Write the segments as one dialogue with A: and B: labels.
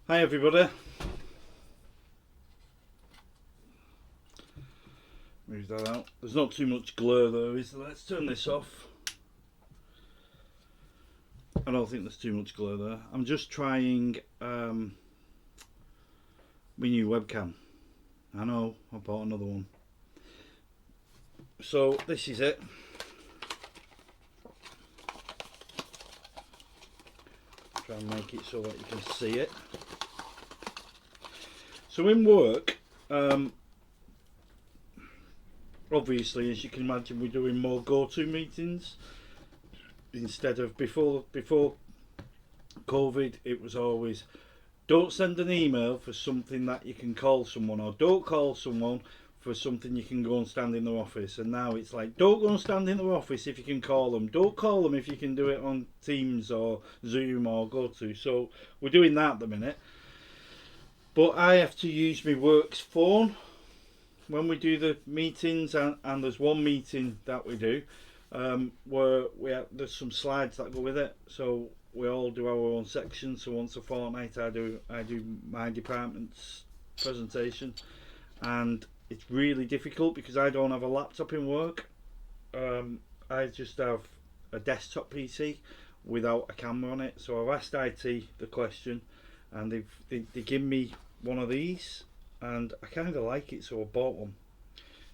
A: Hi everybody. Move that out. There's not too much glare though, is there? Let's turn this off. I don't think there's too much glare there. I'm just trying my new webcam. I know, I bought another one. So this is it. Try and make it so that you can see it. So in work, obviously, as you can imagine, we're doing more go-to meetings instead of before COVID. It was always, don't send an email for something that you can call someone, or don't call someone for something you can go and stand in their office. And now it's like, don't go and stand in their office if you can call them. Don't call them if you can do it on Teams or Zoom or GoTo. So we're doing that at the minute. But I have to use my work's phone when we do the meetings, and there's one meeting that we do where there's some slides that go with it. So we all do our own section. So once a fortnight, I do my department's presentation, and it's really difficult because I don't have a laptop in work. I just have a desktop PC without a camera on it. So I've asked IT the question, and they give me one of these, and I kind of like it, so I bought one.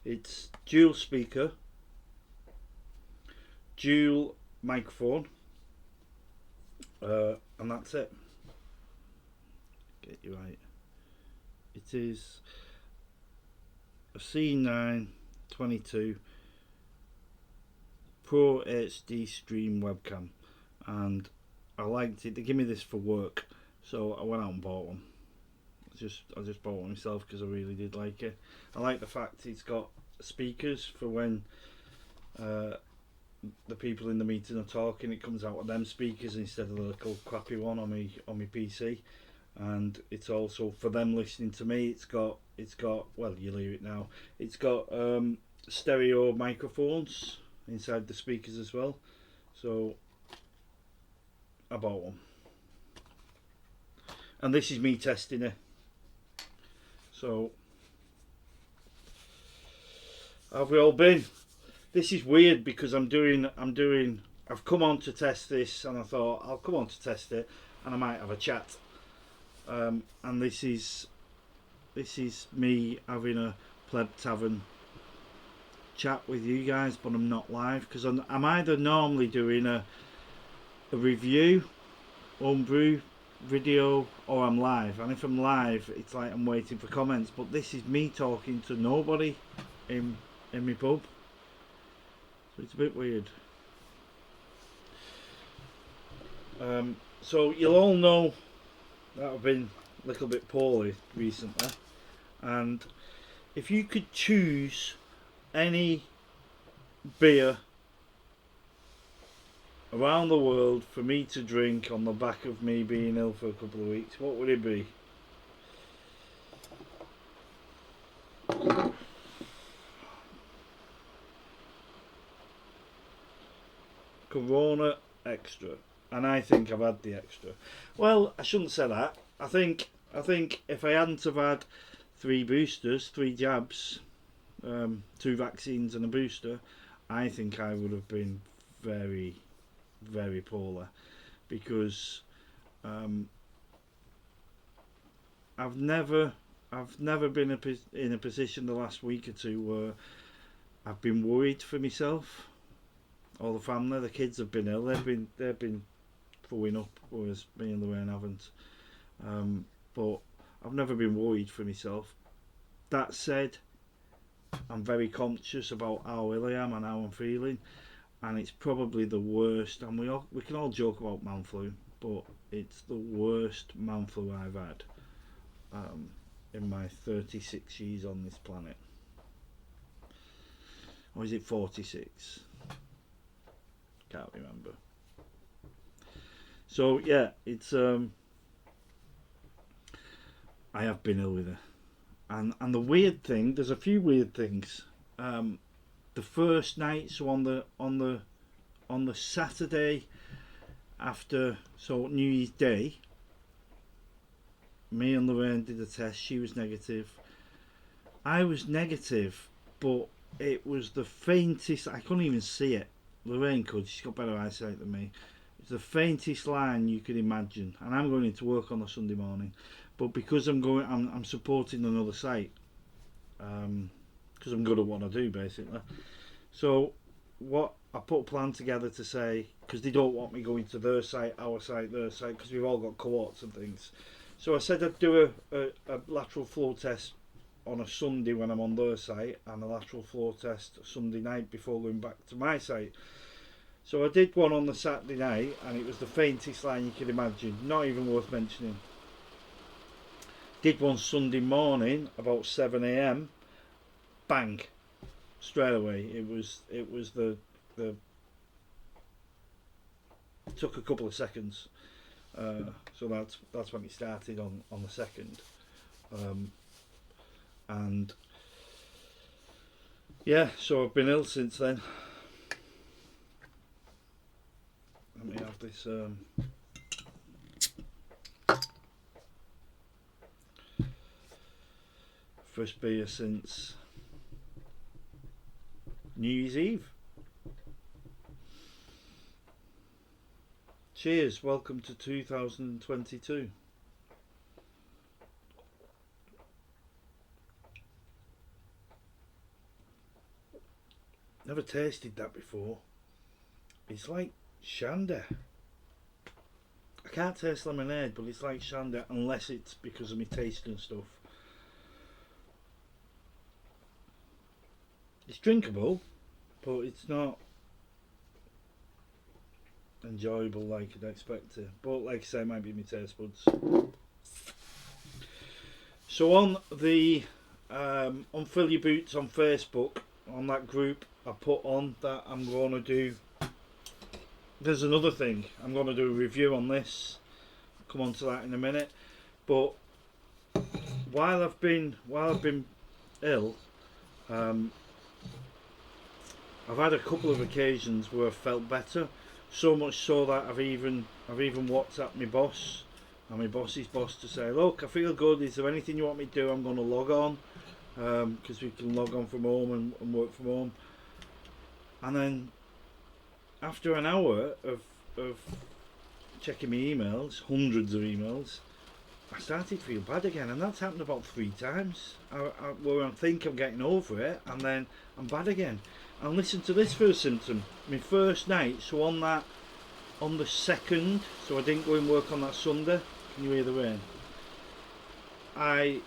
A: It's dual speaker, dual microphone, and that's it. Get you right. It is a C922 Pro HD Stream webcam, and I liked it. They give me this for work, so I went out and bought one. I just bought one myself because I really did like it. I like the fact it's got speakers for when the people in the meeting are talking. It comes out of them speakers instead of the little crappy one on my PC. And it's also for them listening to me. It's got well, you'll hear it now. It's got stereo microphones inside the speakers as well. So I bought one, and this is me testing it. So, how have we all been? This is weird because I've come on to test this, and I thought I'll come on to test it, and I might have a chat. And this is me having a Pleb Tavern chat with you guys, but I'm not live because I'm either normally doing a review, homebrew video, or I'm live. And if I'm live, it's like I'm waiting for comments, but this is me talking to nobody in my pub, so it's a bit weird. So you'll all know that I've been a little bit poorly recently, and if you could choose any beer around the world for me to drink on the back of me being ill for a couple of weeks, what would it be? Corona Extra, and I think I've had the extra. Well, I shouldn't say that. I think if I hadn't have had 3 boosters, 3 jabs, 2 vaccines and a booster, I think I would have been very, very poorly, because I've never been in a position the last week or two where I've been worried for myself. All the family, the kids have been ill. They've been throwing up, whereas me and Lorraine haven't. But I've never been worried for myself. That said, I'm very conscious about how ill I am and how I'm feeling, and it's probably the worst. And we can all joke about man flu, but it's the worst man flu I've had in my 36 years on this planet. Or is it 46? Can't remember. So yeah, it's I have been ill with it, and the weird thing, there's a few weird things. The first night, so on the Saturday after, so New Year's Day, Me and Lorraine did a test. She was negative. I was negative, but it was the faintest. I couldn't even see it. Lorraine could. She's got better eyesight than me. It's the faintest line you could imagine. And I'm going into work on a Sunday morning, but because I'm supporting another site. Because I'm good at what I do, basically. So, what I put a plan together to say, because they don't want me going to their site, our site, their site, because we've all got cohorts and things. So I said I'd do a lateral flow test on a Sunday when I'm on their site, and a lateral flow test Sunday night before going back to my site. So I did one on the Saturday night, and it was the faintest line you could imagine, not even worth mentioning. Did one Sunday morning about 7 a.m. Bang, straight away. It was the it took a couple of seconds. So that's when it started on the second. And yeah, so I've been ill since then. Let me have this first beer since New Year's Eve. Cheers, welcome to 2022. Never tasted that before. It's like shandy. I can't taste lemonade, but it's like shandy, unless it's because of my taste and stuff. It's drinkable, but it's not enjoyable like I'd expect to. But like I say, it might be my taste buds. So on the on Fill Your Boots on Facebook, on that group, I put on that I'm going to do. There's another thing. I'm going to do a review on this. I'll come on to that in a minute. But while I've been ill, I've had a couple of occasions where I've felt better. So much so that I've even WhatsApped my boss and my boss's boss to say, look, I feel good. Is there anything you want me to do? I'm going to log on, because we can log on from home and work from home. And then after an hour of checking my emails, hundreds of emails, I started to feel bad again, and that's happened about 3 times. Where I think I'm getting over it, and then I'm bad again. And listen to this first symptom. My first night, so on the 2nd, so I didn't go and work on that Sunday. Can you hear the rain? I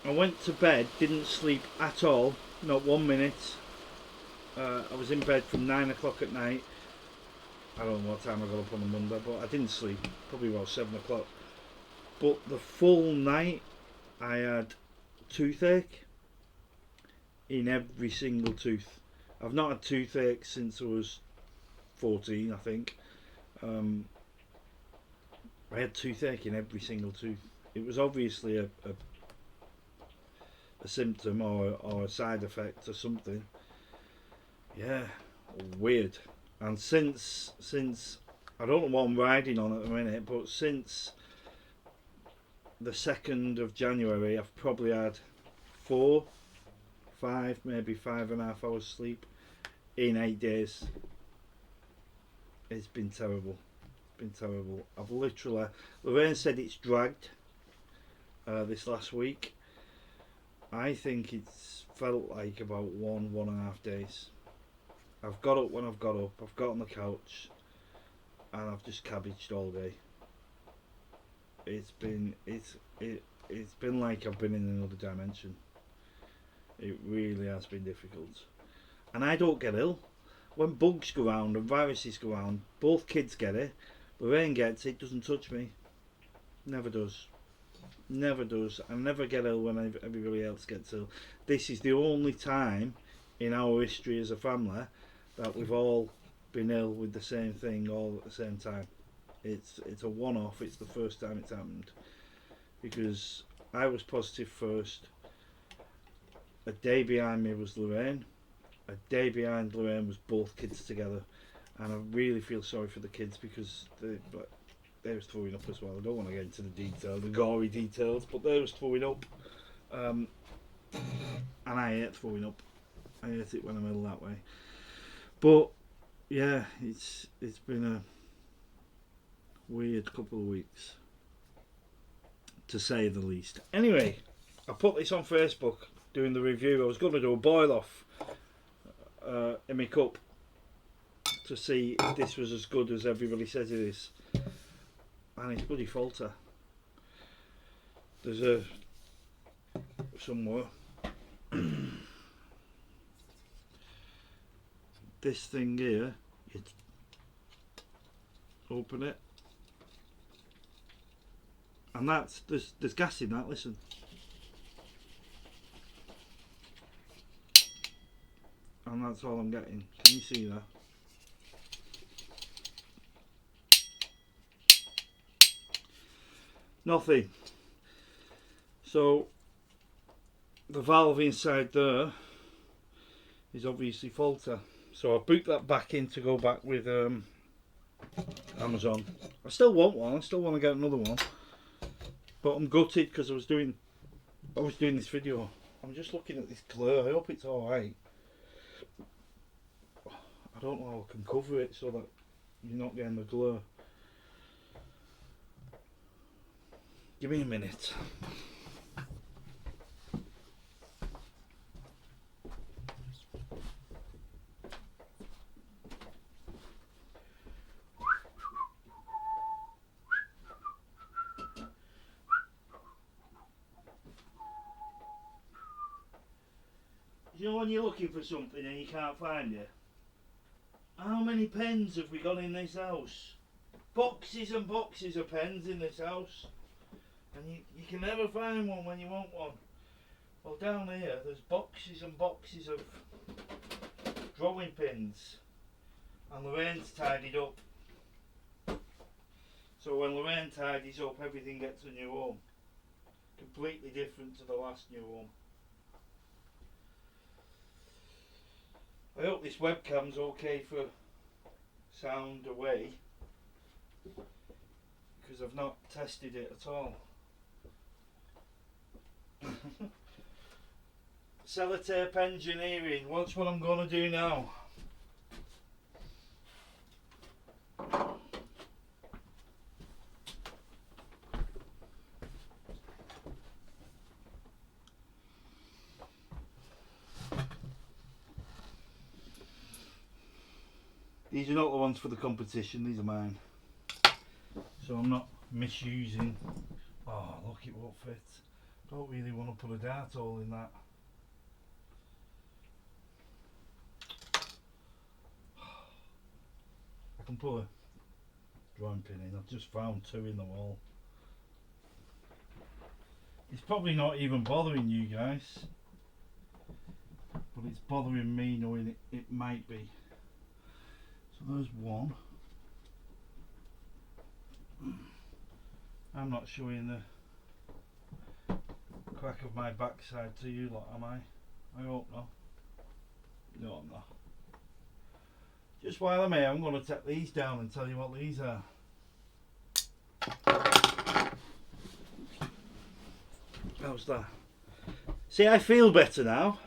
A: went to bed, didn't sleep at all, not 1 minute. I was in bed from 9 o'clock at night. I don't know what time I got up on a Monday, but I didn't sleep, probably about 7 o'clock. But the full night, I had toothache in every single tooth. I've not had toothache since I was 14, I think. I had toothache in every single tooth. It was obviously a symptom or a side effect or something. Yeah, weird. And since I don't know what I'm riding on at the minute, but since the 2nd of January, I've probably had 4, 5, maybe 5.5 hours sleep in 8 days. It's been terrible. I've literally, Lorraine said it's dragged this last week. I think it's felt like about 1.5 days. I've got up when I've got up, I've got on the couch, and I've just cabbaged all day. It's been like I've been in another dimension. It really has been difficult. And I don't get ill. When bugs go around and viruses go around, both kids get it. Lorraine gets it, doesn't touch me. Never does. Never does. I never get ill when everybody else gets ill. This is the only time in our history as a family that we've all been ill with the same thing all at the same time. It's a one-off. It's the first time it's happened, because I was positive first. A day behind me was Lorraine. A day behind Lorraine was both kids together, and I really feel sorry for the kids, because they was throwing up as well. I don't want to get into the detail, the gory details, but they was throwing up. And I hate throwing up. I hate it when I'm ill that way. But yeah, it's been a weird couple of weeks, to say the least. Anyway, I put this on Facebook doing the review. I was going to do a boil off in my cup to see if this was as good as everybody says it is, and it's bloody falter. There's a somewhere this thing here, you open it, and that's there's gas in that. Listen, and that's all I'm getting. Can you see that? Nothing. So the valve inside there is obviously falter. So I boot that back in to go back with Amazon. I still want one. I still want to get another one, but I'm gutted because I was doing this video. I'm just looking at this glare. I hope it's all right. I don't know how I can cover it so that you're not getting the glare. Give me a minute. You know when you're looking for something and you can't find it? How many pens have we got in this house? Boxes and boxes of pens in this house. And you can never find one when you want one. Well, down here there's boxes and boxes of drawing pins, and Lorraine's tidied up. So when Lorraine tidies up, everything gets a new home. Completely different to the last new home. I hope this webcam's okay for sound away, because I've not tested it at all. Sellotape engineering, what's what I'm going to do now? These are not the ones for the competition, these are mine. So I'm not misusing. Oh, look, it won't fit. Don't really want to put a dart hole in that. I can put a drawing pin in. I've just found two in the wall. It's probably not even bothering you guys, but it's bothering me knowing it might be. So there's one. I'm not showing the crack of my backside to you lot, am I? I hope not. No, I'm not. Just while I'm here, I'm going to take these down and tell you what these are. How's that? See, I feel better now.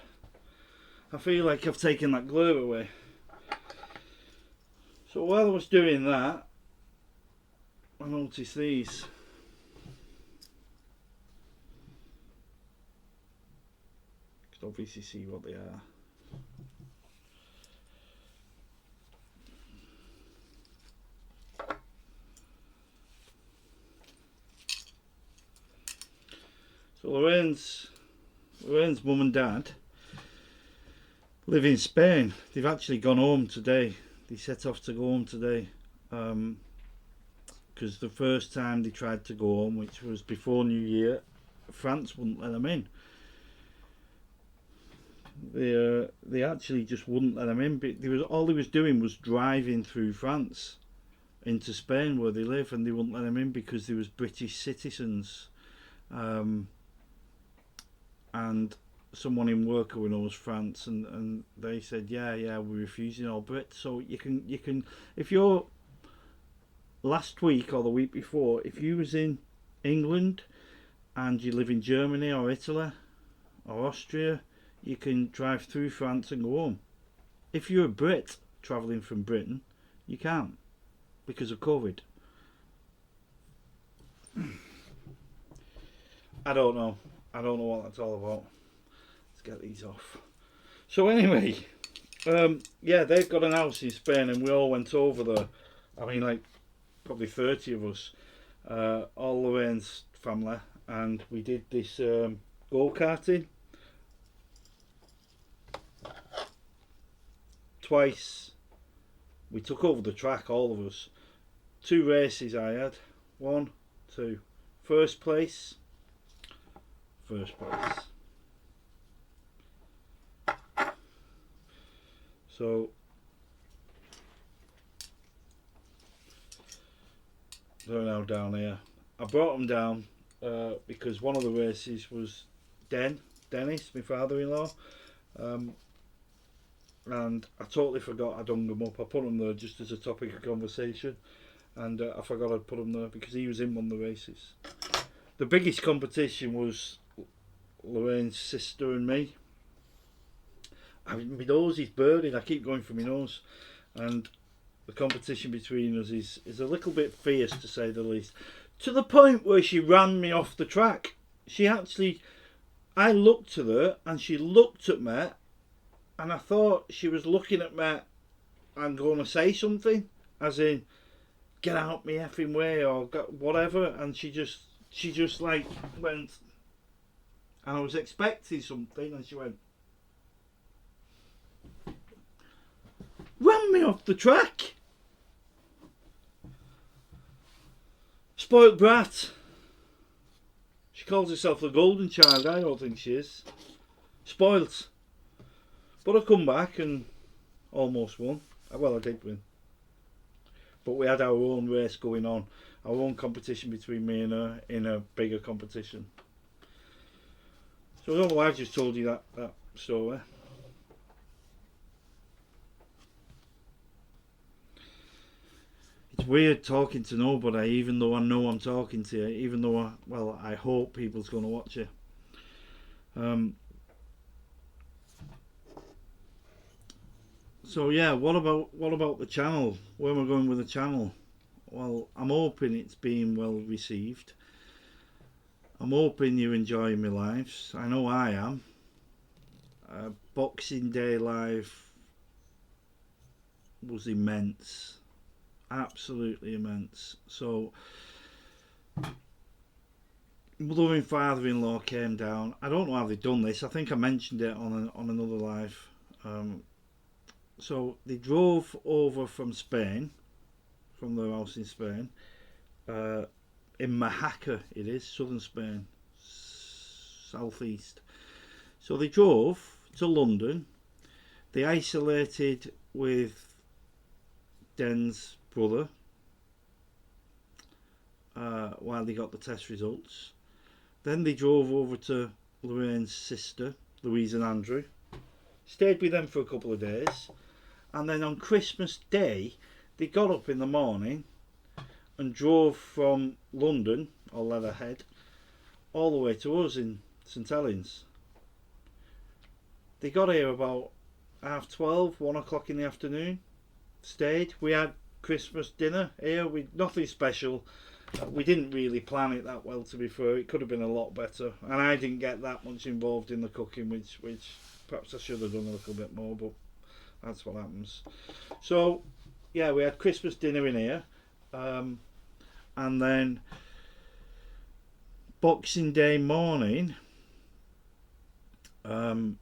A: I feel like I've taken that glue away. So while I was doing that, I noticed these. You can obviously see what they are. So Lorraine's mum and dad live in Spain. They've actually gone home today. They set off to go home today. Because the first time they tried to go home, which was before New Year, France wouldn't let them in. They actually just wouldn't let them in. But all they was doing was driving through France into Spain where they live, and they wouldn't let them in because they was British citizens. And someone in work who knows France, and they said, yeah, we're refusing all Brits. So you can if you're last week or the week before, if you was in England and you live in Germany or Italy or Austria, you can drive through France and go home. If you're a Brit travelling from Britain, you can't because of COVID. I don't know what that's all about. Let's get these off. So anyway, yeah, they've got an house in Spain and we all went over there. I mean, like, probably 30 of us, all Lorraine's family, and we did this go-karting twice. We took over the track, all of us. 2 races I had. 1, 2. First place. So they're now down here. I brought them down because one of the races was Dennis, my father-in-law, and I totally forgot I'd hung them up. I put them there just as a topic of conversation, and I forgot I'd put them there because he was in one of the races. The biggest competition was Lorraine's sister and me. I mean, my nose is burning. I keep going for my nose, and the competition between us is a little bit fierce, to say the least. To the point where she ran me off the track. I looked at her and she looked at me, and I thought she was looking at me and going to say something, as in, get out me effing way or whatever, and she just like went, and I was expecting something, and she went, ran me off the track. Spoilt brat. She calls herself the golden child. I don't think she is. Spoilt. But I come back and almost won. Well, I did win. But we had our own race going on. Our own competition between me and her in a bigger competition. So although I just told you that story. It's weird talking to nobody, even though I know I'm talking to you, even though I hope people's going to watch it. So yeah, what about the channel? Where am I going with the channel? Well, I'm hoping it's being well received. I'm hoping you're enjoying my lives. I know I am. Boxing Day live was immense. Absolutely immense. So mother and father-in-law came down. I don't know how they've done this. I think I mentioned it on another live. So they drove over from Spain, from their house in Spain, in Majaca it is, southern Spain, southeast. So they drove to London. They isolated with Den's brother while they got the test results. Then they drove over to Lorraine's sister, Louise and Andrew. Stayed with them for a couple of days. And then on Christmas Day, they got up in the morning and drove from London, or Leatherhead, all the way to us in St Helens. They got here about 12:30, 1 o'clock in the afternoon. Stayed. We had Christmas dinner here. Nothing special. We didn't really plan it that well, to be fair. It could have been a lot better. And I didn't get that much involved in the cooking, which perhaps I should have done a little bit more, but that's what happens. So, yeah, we had Christmas dinner in here. And then Boxing Day morning, Dennis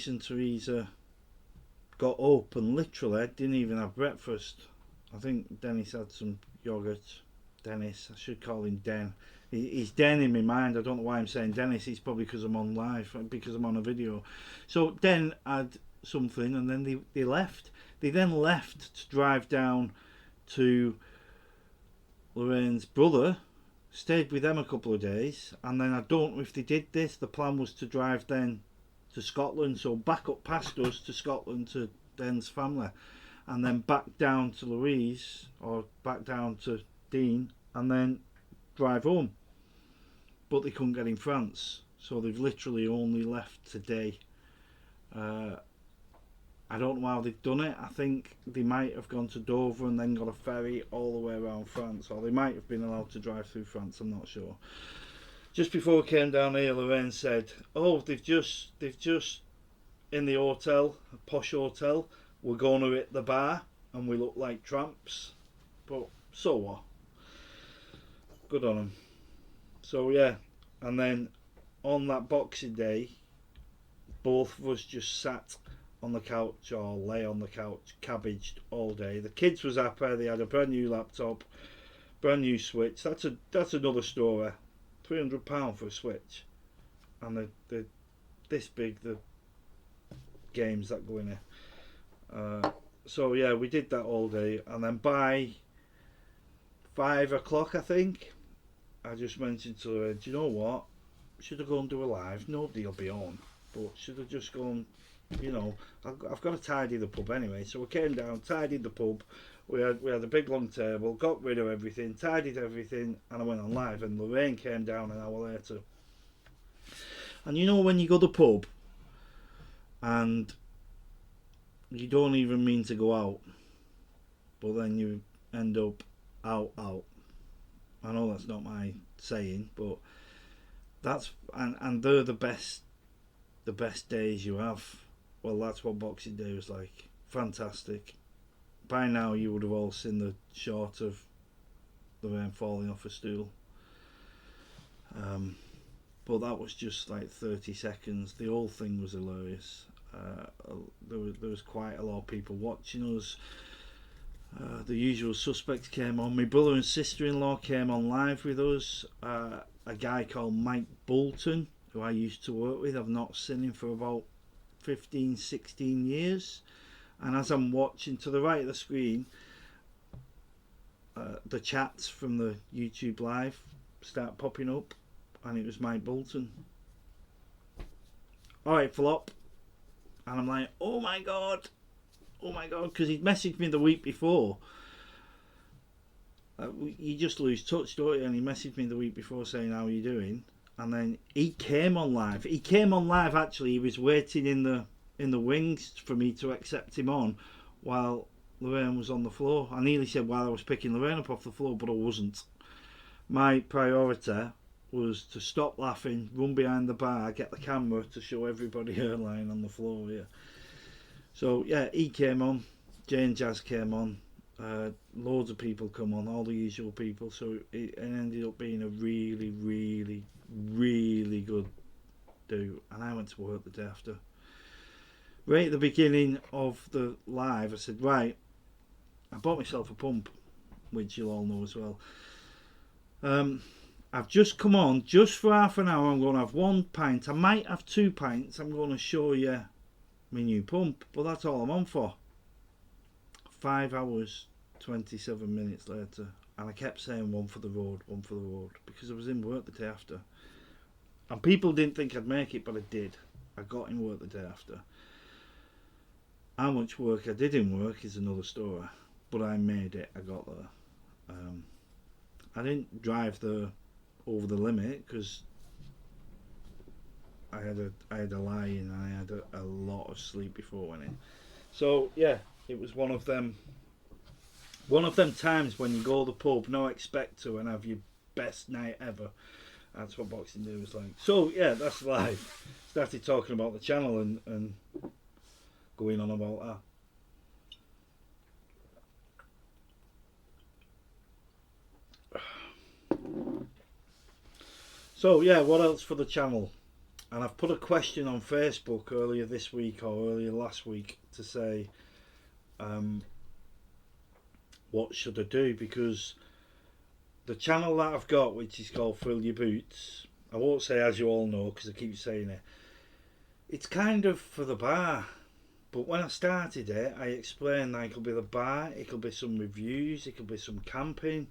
A: and Teresa got up and literally didn't even have breakfast. I think Dennis had some yogurt. Dennis, I should call him Den. He's Den in my mind. I don't know why I'm saying Dennis. It's probably because I'm on live, because I'm on a video. So Den had something, and then they left. They then left to drive down to Lorraine's brother, stayed with them a couple of days, and then I don't know if they did this. The plan was to drive then to Scotland, so back up past us to Scotland to Den's family. and then back down to Louise or back down to Dean and then drive home. But they couldn't get in France, so they've literally only left today. I don't know how they've done it. I think they might have gone to Dover and then got a ferry all the way around France, or they might have been allowed to drive through France, I'm not sure. Just before we came down here, Lorraine said, oh, they've just in the hotel, a posh hotel, we're going to hit the bar and we look like tramps. But so what? Good on them. So yeah, and then on that Boxing Day, both of us just sat on the couch or lay on the couch, cabbaged all day. The kids was happy. They had a brand new laptop, brand new Switch. That's another story. £300 for a Switch, and the this big the games that go in here. So yeah, we did that all day, and then by 5 o'clock, I think, I just mentioned to her, do you know what? Should I go and do a live? Nobody'll be on, but should I just go and, you know, I've got to tidy the pub anyway. So we came down, tidied the pub. We had a big long table, got rid of everything, tidied everything, and I went on live. And Lorraine came down an hour later. And you know when you go to the pub and you don't even mean to go out, but then you end up out. I know that's not my saying, but that's and they're the best days you have. Well, that's what Boxing Day was like. Fantastic. By now you would have all seen the shot of Lorraine falling off a stool. But that was just like 30 seconds. The whole thing was hilarious. There was quite a lot of people watching us. The usual suspects came on. My brother and sister-in-law came on live with us. A guy called Mike Bolton, who I used to work with. I've not seen him for about 15, 16 years. And as I'm watching to the right of the screen, the chats from the YouTube live start popping up, and it was Mike Bolton. Alright, Flop. And I'm like, oh my god, because he'd messaged me the week before. You just lose touch, don't you? And he messaged me the week before saying, how are you doing? And then he came on live. Actually. He was waiting in the wings for me to accept him on while Lorraine was on the floor. I nearly said while I was picking Lorraine up off the floor, but I wasn't. My priority was to stop laughing, run behind the bar, get the camera to show everybody her lying on the floor here. So yeah, he came on, Jane Jazz came on, loads of people come on, all the usual people. So it ended up being a really, really, really good do. And I went to work the day after. Right at the beginning of the live, I said, right, I bought myself a pump, which you'll all know as well. I've just come on, just for half an hour. I'm going to have 1 pint. I might have 2 pints. I'm going to show you my new pump, but that's all I'm on for. 5 hours, 27 minutes later, and I kept saying one for the road, because I was in work the day after. And people didn't think I'd make it, but I did. I got in work the day after. How much work I did in work is another story, but I made it. I got there. I didn't drive there over the limit because I had a lie in and I had a lot of sleep before I went in. So yeah, it was one of them times when you go to the pub, no expect to, and have your best night ever. That's what Boxing Day was like. So yeah, that's live. Started talking about the channel and going on about that. So yeah, what else for the channel? And I've put a question on Facebook earlier this week or earlier last week to say, what should I do? Because the channel that I've got, which is called Fill Your Boots, I won't say as you all know because I keep saying it, it's kind of for the bar. But when I started it, I explained that it could be the bar, it could be some reviews, it could be some camping.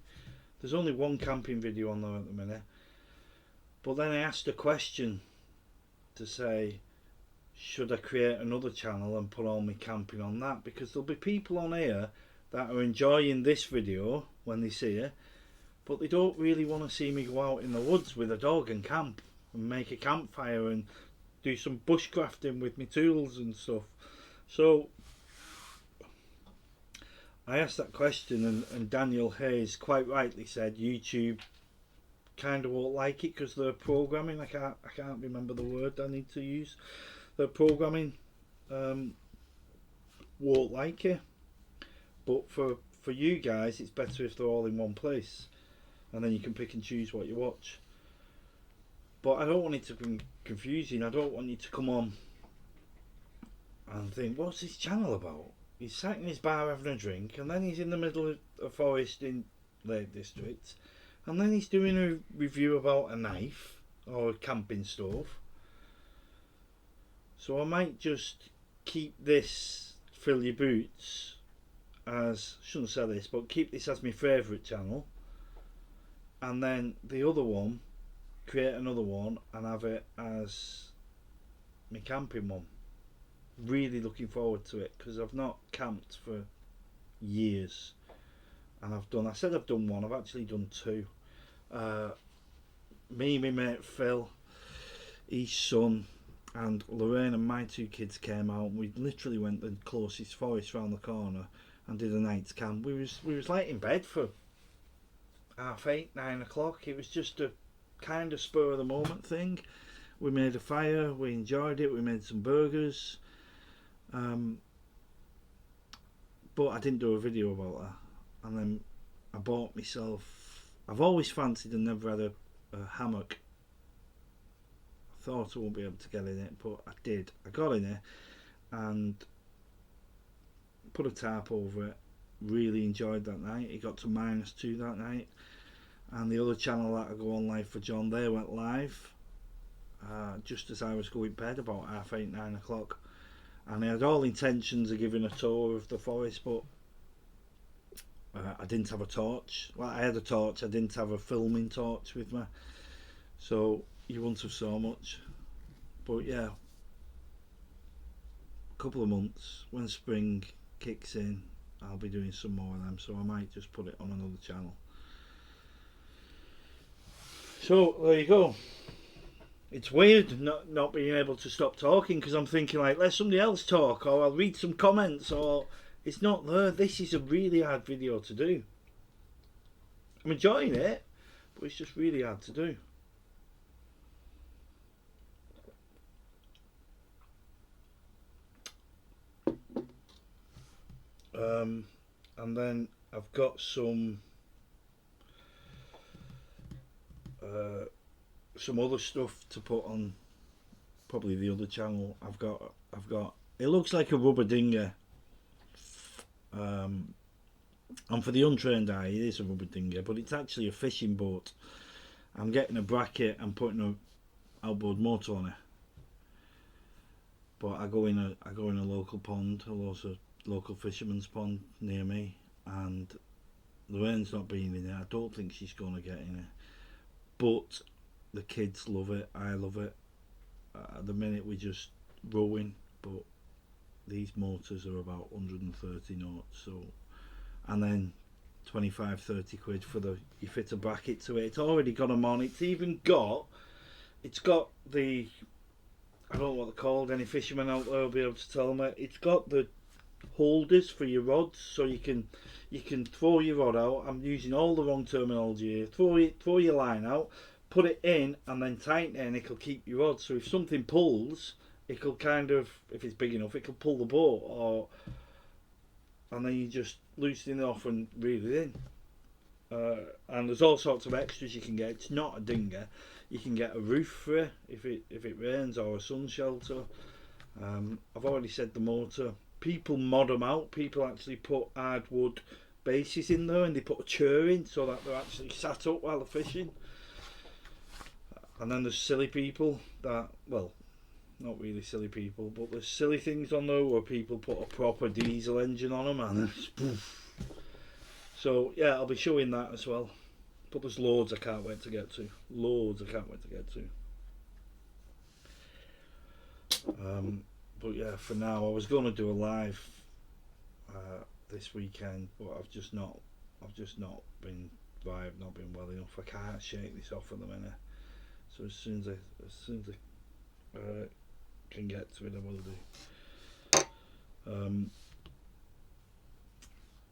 A: There's only one camping video on there at the minute. But then I asked a question to say, should I create another channel and put all my camping on that? Because there'll be people on here that are enjoying this video when they see it, but they don't really want to see me go out in the woods with a dog and camp and make a campfire and do some bushcrafting with my tools and stuff. So I asked that question, and Daniel Hayes quite rightly said YouTube kind of won't like it because they're programming. I can't remember the word I need to use. The programming won't like it, but for you guys it's better if they're all in one place, and then you can pick and choose what you watch. But I don't want it to be confusing. I don't want you to come on and think, what's this channel about? He's sat in his bar having a drink, and then he's in the middle of a forest in Lake District, and then he's doing a review about a knife or a camping stove. So I might just keep this Fill Your Boots as, shouldn't say this, but keep this as my favourite channel, and then the other one, create another one and have it as my camping one. Really looking forward to it because I've not camped for years, and I said I've done one, I've actually done two. Me, my mate Phil, his son, and Lorraine and my two kids came out, and we literally went the closest forest round the corner and did a night's camp. We was like in bed for 8:30, 9 o'clock. It was just a kind of spur of the moment thing. We made a fire, we enjoyed it, we made some burgers, but I didn't do a video about that. And then I bought myself, I've always fancied and never had a hammock. I thought I wouldn't be able to get in it, but I did. I got in it and put a tarp over it. Really enjoyed that night. It got to -2 that night, and the other channel that I go on live for John, they went live just as I was going to bed about 8:30, 9 o'clock, and I had all intentions of giving a tour of the forest, but I didn't have a torch. Well, I had a torch, I didn't have a filming torch with me, so you wouldn't have saw much. But yeah, a couple of months when spring kicks in, I'll be doing some more of them, so I might just put it on another channel. So there you go. It's weird not being able to stop talking, because I'm thinking like, let somebody else talk, or I'll read some comments, or it's not there. This is a really hard video to do. I'm enjoying it, but it's just really hard to do. And then I've got some other stuff to put on probably the other channel. I've got it looks like a rubber dinger, and for the untrained eye it is a rubber dinger, but it's actually a fishing boat. I'm getting a bracket and putting a outboard motor on it, but I go in a local pond, a local fisherman's pond near me, and Lorraine's not been in it. I don't think she's going to get in it, but the kids love it, I love it. At the minute we're just rowing, but these motors are about 130 knots, so, and then 25-30 quid for you fit a bracket to it. It's already got them on. It's got the, I don't know what they're called, any fisherman out there will be able to tell me. It's got the holders for your rods, so you can throw your rod out. I'm using all the wrong terminology here. Throw your line out, put it in, and then tighten it, and it'll keep your rod. So if something pulls, it'll kind of, if it's big enough, it'll pull the boat, and then you just loosen it off and reel it in. And there's all sorts of extras you can get. It's not a dinger. You can get a roof for it if it rains, or a sun shelter. I've already said the motor. People mod them out. People actually put hardwood bases in there, and they put a chair in so that they're actually sat up while they're fishing. And then there's silly people that, well, not really silly people, but there's silly things on there where people put a proper diesel engine on them, and it's poof. So yeah, I'll be showing that as well. But there's loads I can't wait to get to. But yeah, for now, I was going to do a live this weekend, but I've just not been right. I've not been well enough. I can't shake this off at the minute. So as soon as I can get to it, I will do.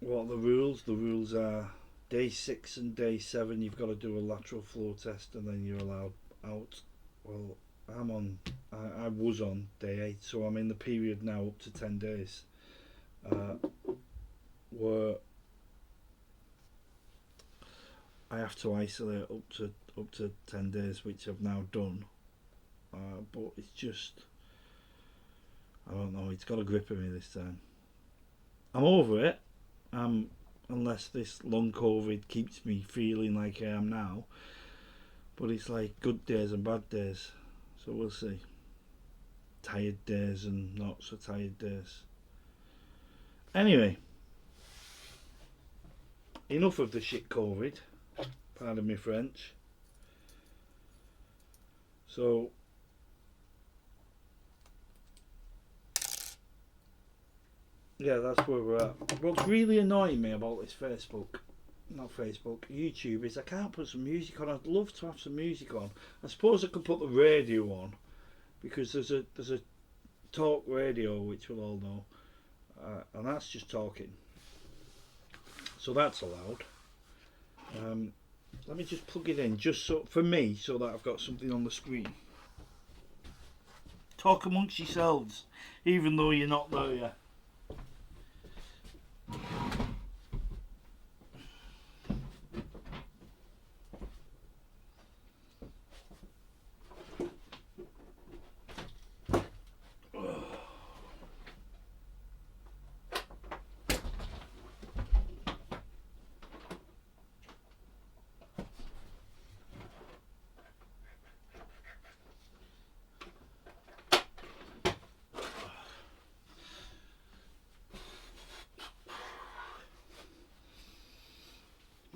A: What are the rules? The rules are day 6 and day 7. You've got to do a lateral flow test, and then you're allowed out. Well, I was on day 8, so I'm in the period now up to 10 days where I have to isolate up to 10 days, which I've now done. But it's just, I don't know, it's got a grip of me this time. I'm over it, unless this long COVID keeps me feeling like I am now. But it's like good days and bad days, so we'll see. Tired days and not so tired days. Anyway, enough of the shit COVID, pardon me French. So yeah, that's where we're at. What's really annoying me about this YouTube, is I can't put some music on. I'd love to have some music on. I suppose I could put the radio on, because there's a talk radio, which we'll all know, and that's just talking. So that's allowed. Let me just plug it in, just so for me, so that I've got something on the screen. Talk amongst yourselves, even though you're not there yet.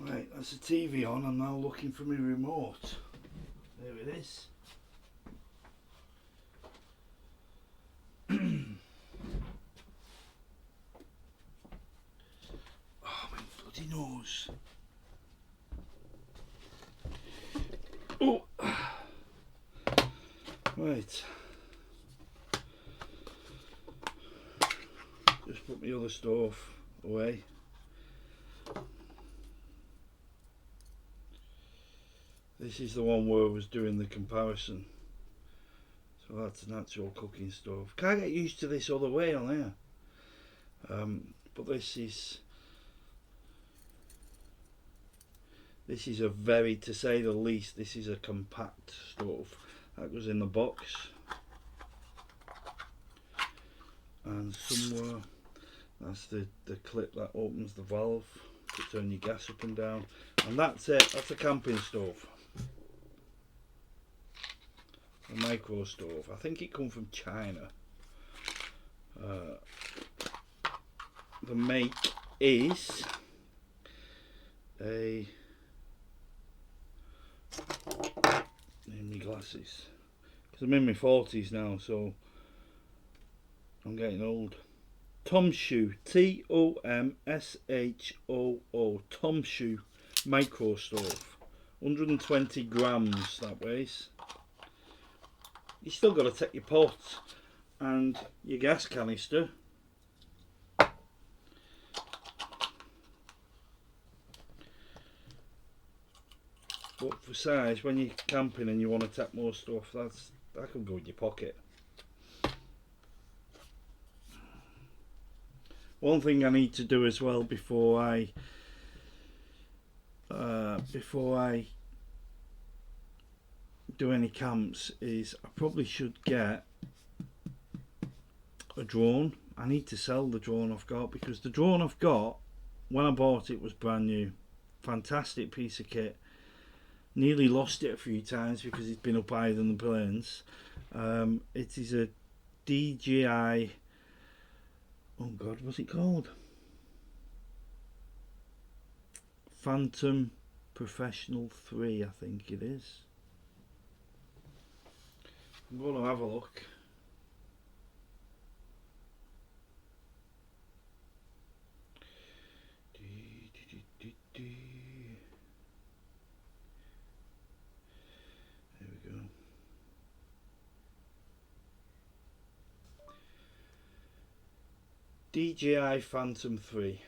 A: Right, that's the TV on. I'm now looking for my remote. There it is. Oh, my bloody nose. Oh. Right. Just put my other stove away. This is the one where I was doing the comparison. So that's an actual cooking stove. Can't get used to this other way on here. But this is a very, to say the least, this is a compact stove. That goes in the box. And somewhere, that's the clip that opens the valve to turn your gas up and down. And that's it, that's a camping stove. A micro stove. I think it comes from China. The make is a, need my glasses, because I'm in my 40s now, so I'm getting old. Tomshoo, Tomshoo, Tomshoo micro stove, 120 grams that weighs. You still got to take your pot and your gas canister. But for size, when you're camping and you want to take more stuff, that can go in your pocket. One thing I need to do as well before I do any camps is I probably should get a drone. I need to sell the drone I've got, because the drone I've got, when I bought it, was brand new. Fantastic piece of kit. Nearly lost it a few times because it's been up higher than the planes. It is a DJI, oh god, what's it called? Phantom Professional 3, I think it is. I'm going to have a look. DJI Phantom 3.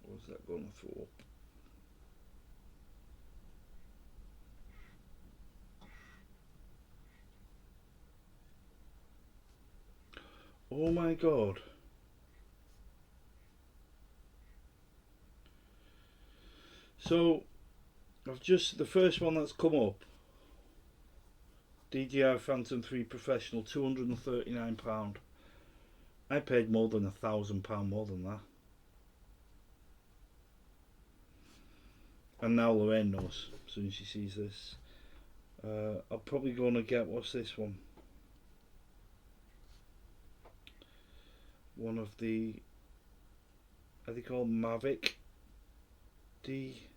A: What's that going to throw up? Oh my god. So, I've just, the first one that's come up, DJI Phantom 3 Professional, £239. I paid more than £1,000 more than that. And now Lorraine knows, as soon as she sees this. I'm probably going to get, what's this one? One of the, are they called Mavic D?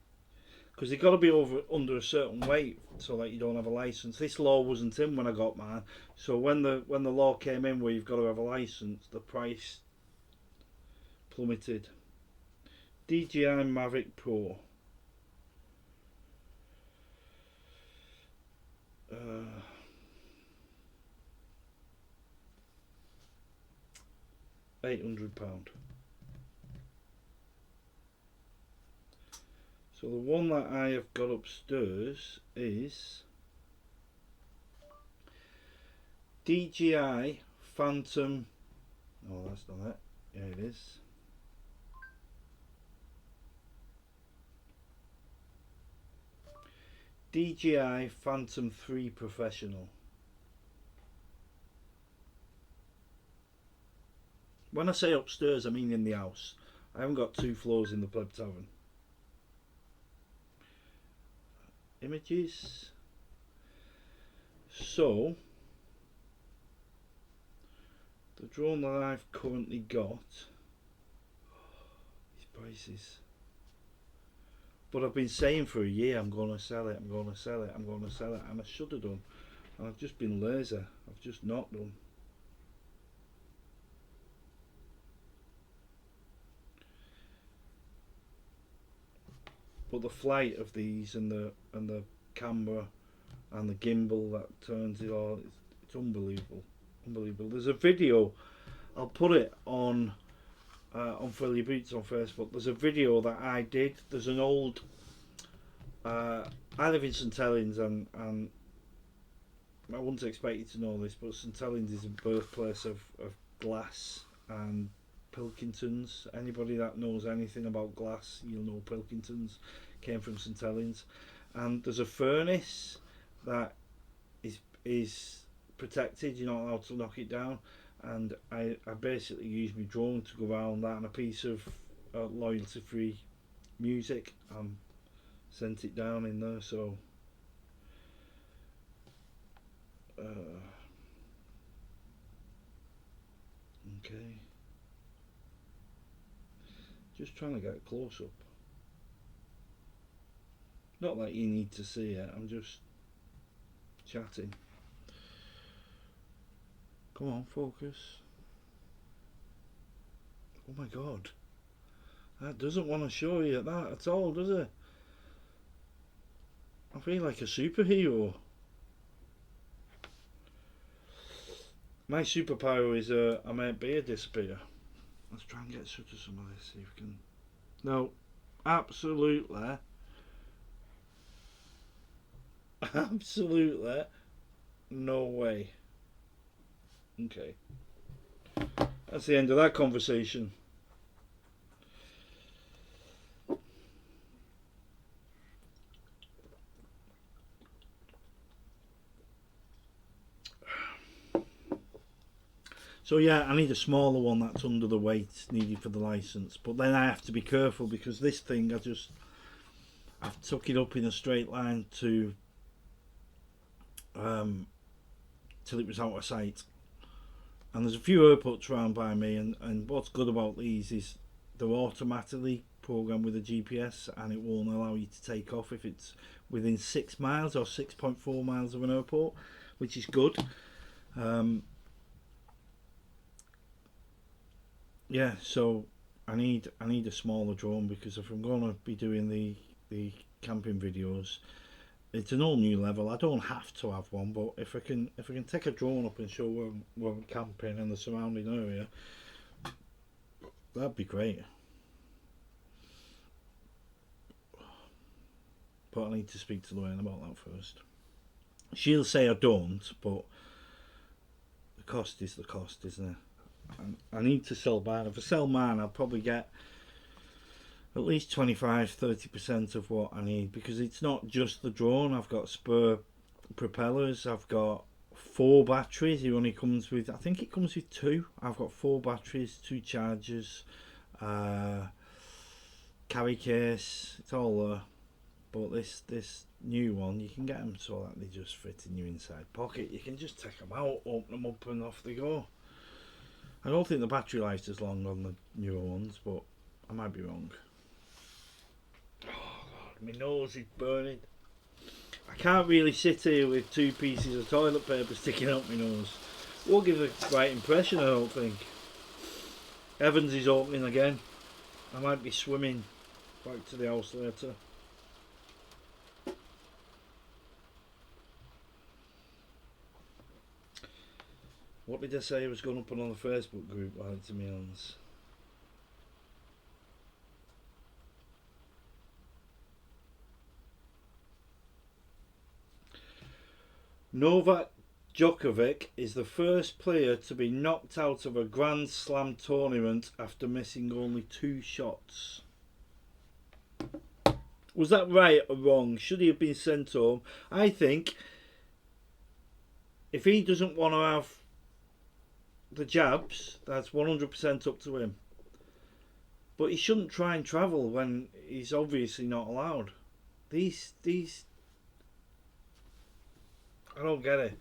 A: Because they've got to be under a certain weight so that you don't have a license. This law wasn't in when I got mine, so when the law came in where you've got to have a license, the price plummeted. DJI Mavic Pro. £800. So the one that I have got upstairs is DJI Phantom. Oh, that's not it. Yeah, it is. DJI Phantom 3 Professional. When I say upstairs, I mean in the house. I haven't got 2 floors in the Pleb Tavern. Images. So, the drone that I've currently got, these prices. But I've been saying for a year, I'm going to sell it, I'm going to sell it, I'm going to sell it, and I should have done. And I've just been lazy. I've just not done. But the flight of these and the camera and the gimbal that turns it all, it's unbelievable, unbelievable. There's a video, I'll put it on Fill Your Boots on Facebook. There's a video that I did. There's an old, I live in St Helens, and I wouldn't expect you to know this, but St Helens is a birthplace of glass and Pilkingtons. Anybody that knows anything about glass, you'll know Pilkingtons came from St Helens. And there's a furnace that is protected, you're not allowed to knock it down. And I basically used my drone to go around that and a piece of loyalty free music, sent it down in there. So okay, just trying to get a close up. Not that you need to see it, I'm just chatting. Come on, focus. Oh my god. That doesn't want to show you that at all, does it? I feel like a superhero. My superpower is I make beer disappear. Let's try and get sort of some of this, see if we can. No, absolutely. Absolutely no way. Okay, that's the end of that conversation. So yeah, I need a smaller one that's under the weight needed for the license, but then I have to be careful because this thing, I've took it up in a straight line to till it was out of sight. And there's a few airports around by me, and what's good about these is they're automatically programmed with a GPS, and it won't allow you to take off if it's within 6 miles or 6.4 miles of an airport, which is good. Yeah, so I need a smaller drone because if I'm going to be doing the camping videos, it's an all new level. I don't have to have one, but if I can take a drone up and show where I'm camping and the surrounding area, that'd be great. But I need to speak to Lorraine about that first. She'll say I don't, but the cost is the cost, isn't it? And I need to sell mine. If I sell mine, I'll probably get at least 25-30% of what I need, because it's not just the drone. I've got spare propellers, I've got 4 batteries. It only comes with, I think it comes with 2. I've got 4 batteries, 2 chargers, carry case, it's all there. But this new one, you can get them so that they just fit in your inside pocket. You can just take them out, open them up, and off they go. I don't think the battery life's as long on the newer ones, but I might be wrong. Oh God, my nose is burning. I can't really sit here with 2 pieces of toilet paper sticking out my nose. Won't give the right impression, I don't think. Evans is opening again. I might be swimming back to the house later. What did I say I was going to put on the Facebook group while it's in my hands? Novak Djokovic is the first player to be knocked out of a Grand Slam tournament after missing only 2 shots. Was that right or wrong? Should he have been sent home? I think if he doesn't want to have the jabs, that's 100% up to him. But he shouldn't try and travel when he's obviously not allowed. These I don't get it.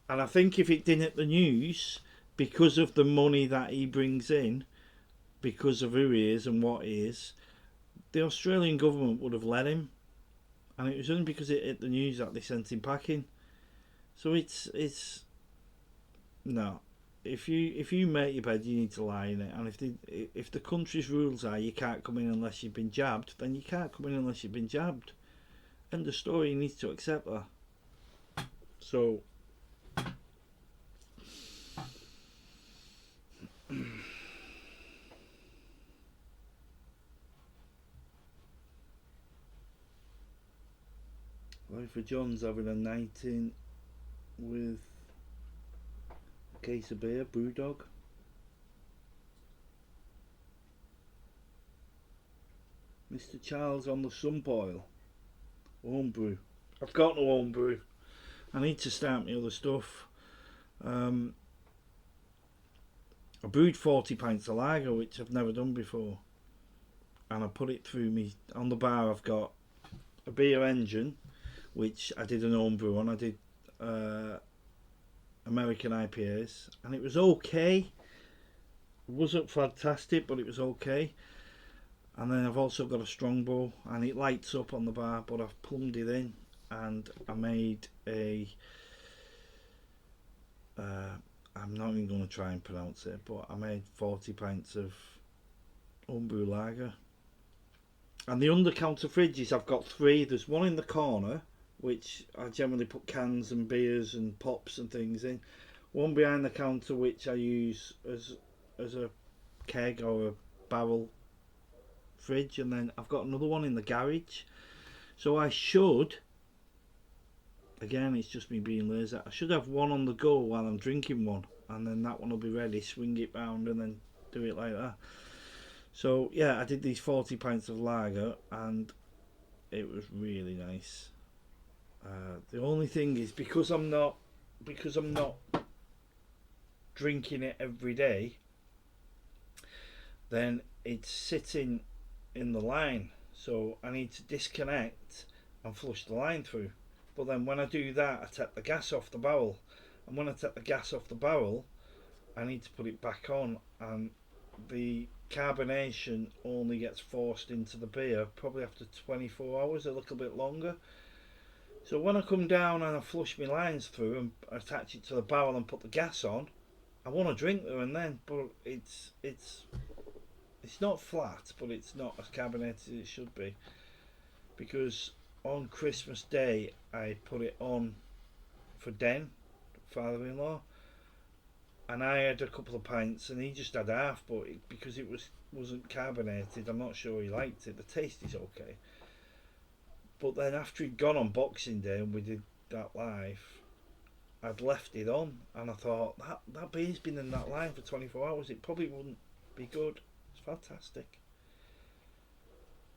A: And I think if it didn't hit the news, because of the money that he brings in, because of who he is and what he is, the Australian government would have let him. And it was only because it hit the news that they sent him packing. So it's no. If you make your bed, you need to lie in it. And if the country's rules are you can't come in unless you've been jabbed, then you can't come in unless you've been jabbed. End of story. You need to accept that. So Life of John's having a night in with a case of beer, Brewdog. Mr. Charles on the Sunboil. Homebrew. I've got no homebrew. I need to start my other stuff. I brewed 40 pints of lager, which I've never done before. And I put it through me. On the bar I've got a beer engine, which I did an homebrew on. I did American IPAs, and it was okay. It wasn't fantastic, but it was okay. And then I've also got a Strongbow, and it lights up on the bar, but I've plumbed it in, and I made a I'm not even going to try and pronounce it, but I made 40 pints of homebrew lager. And the under-counter fridges, I've got 3. There's one in the corner, which I generally put cans and beers and pops and things in. One behind the counter, which I use as a keg or a barrel fridge, and then I've got another one in the garage. So I should, again, it's just me being lazy, I should have one on the go while I'm drinking one, and then that one will be ready, swing it round and then do it like that. So yeah, I did these 40 pints of lager and it was really nice. The only thing is, because I'm not drinking it every day, then it's sitting in the line, so I need to disconnect and flush the line through. But then when I do that, I take the gas off the barrel, and when I take the gas off the barrel, I need to put it back on, and the carbonation only gets forced into the beer probably after 24 hours, a little bit longer. So when I come down and I flush my lines through and attach it to the barrel and put the gas on, I want to drink there and then, but it's not flat, but it's not as carbonated as it should be, because on Christmas Day I put it on for Den, father-in-law, and I had a couple of pints and he just had half, but because it wasn't carbonated, I'm not sure he liked it. The taste is okay. But then after he'd gone on Boxing Day and we did that live, I'd left it on and I thought, that beer's been in that line for 24 hours, it probably wouldn't be good. It's fantastic.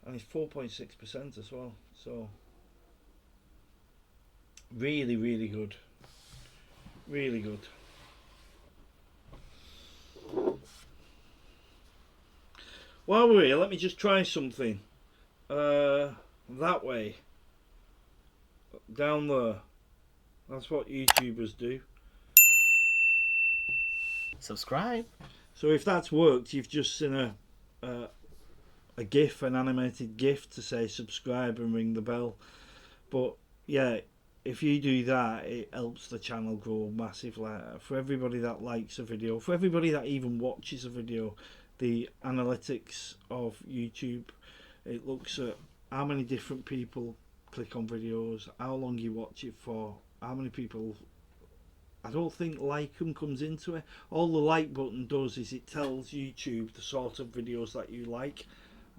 A: And it's 4.6% as well, so really, really good. Really good. While we're here, let me just try something. That way. Down there. That's what YouTubers do.
B: Subscribe.
A: So if that's worked, you've just seen a GIF, an animated GIF to say subscribe and ring the bell. But yeah, if you do that, it helps the channel grow massively. For everybody that likes a video, for everybody that even watches a video, the analytics of YouTube, it looks at how many different people click on videos, how long you watch it for, how many people. I don't think like them comes into it. All the like button does is it tells YouTube the sort of videos that you like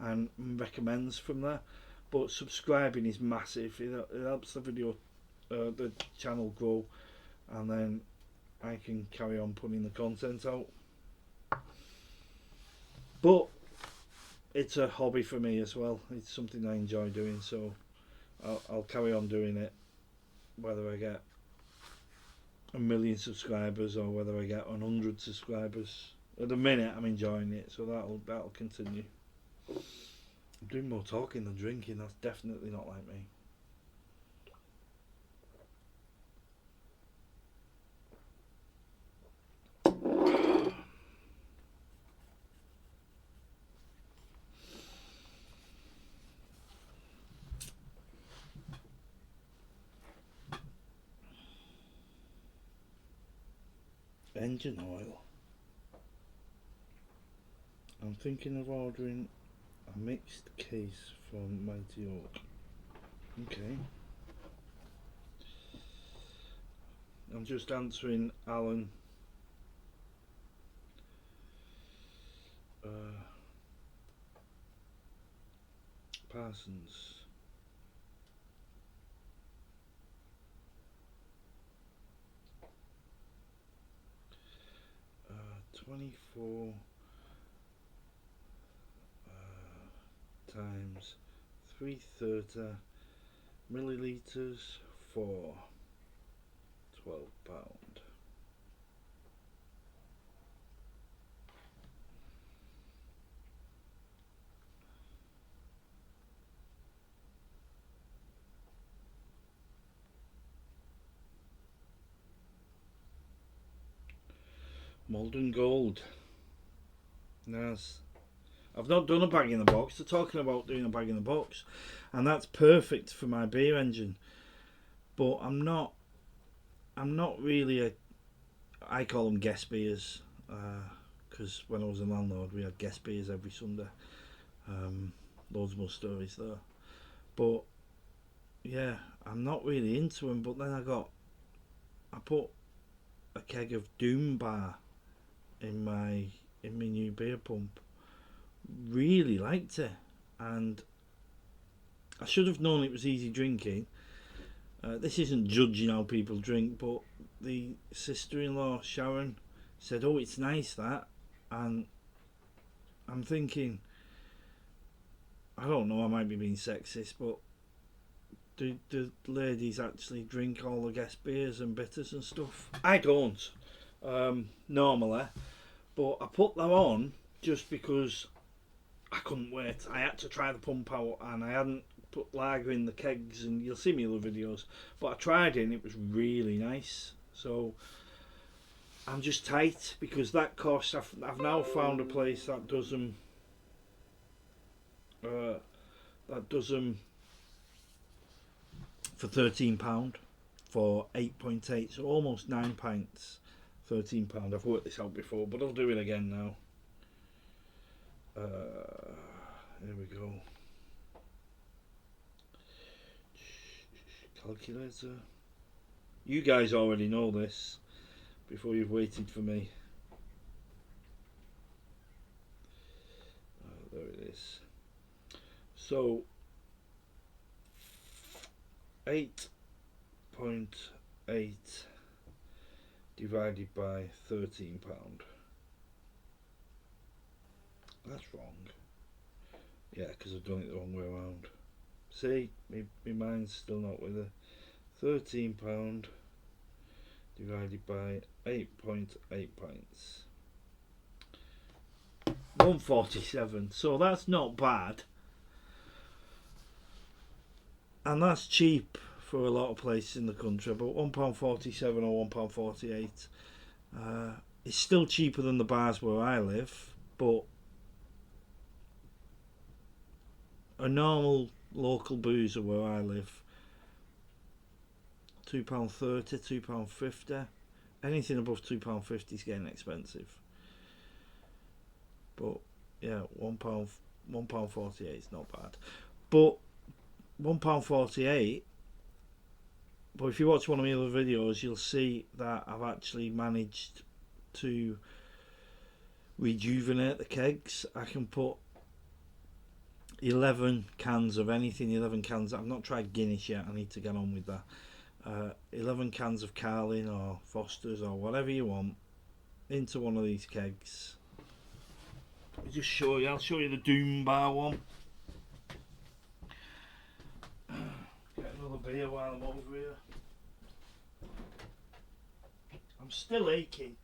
A: and recommends from there. But subscribing is massive. It helps the video, the channel grow, and then I can carry on putting the content out. But it's a hobby for me as well. It's something I enjoy doing, so I'll carry on doing it, whether I get 1 million subscribers or whether I get 100 subscribers. At the minute, I'm enjoying it, so that'll continue. I'm doing more talking than drinking. That's definitely not like me. Engine oil. I'm thinking of ordering a mixed case from Mighty Oak. Okay. I'm just answering Alan. Parsons. 24 times 330 millilitres for £12. Molten gold. Nice. I've not done a bag in the box. They're talking about doing a bag in the box, and that's perfect for my beer engine. But I'm not really I call them guest beers, because when I was a landlord we had guest beers every Sunday. Loads more stories there. But yeah, I'm not really into them. But then I put a keg of Doom Bar in my new beer pump. Really liked it, and I should have known it was easy drinking. This isn't judging how people drink, but the sister-in-law Sharon said, "Oh, it's nice that," and I'm thinking, I don't know, I might be being sexist, but do ladies actually drink all the guest beers and bitters and stuff? I don't, normally, but I put them on just because I couldn't wait. I had to try the pump out, and I hadn't put lager in the kegs, and you'll see me other videos, but I tried it and it was really nice. So I'm just tight because that cost. I've now found a place that does them. For £13 for 8.8, so almost 9 pints. £13. I've worked this out before, but I'll do it again now. Here we go. calculator. You guys already know this before you've waited for me. Oh, there it is. So 8.8 divided by £13. That's wrong. Yeah, because I've done it the wrong way around. See, my mind's still not with it. £13 divided by 8.8 pints. 147. So that's not bad. And that's cheap for a lot of places in the country. But £1.47 or £1.48. It's still cheaper than the bars where I live. But a normal local boozer where I live, £2.30, £2.50. Anything above £2.50 is getting expensive. But yeah, £1.48 is not bad. But £1.48. But if you watch one of my other videos, you'll see that I've actually managed to rejuvenate the kegs. I can put 11 cans of anything, 11 cans. I've not tried Guinness yet, I need to get on with that. 11 cans of Carling or Foster's or whatever you want into one of these kegs. I'll just show you, I'll show you the Doom Bar one. Get another beer while I'm over here. I'm still aching.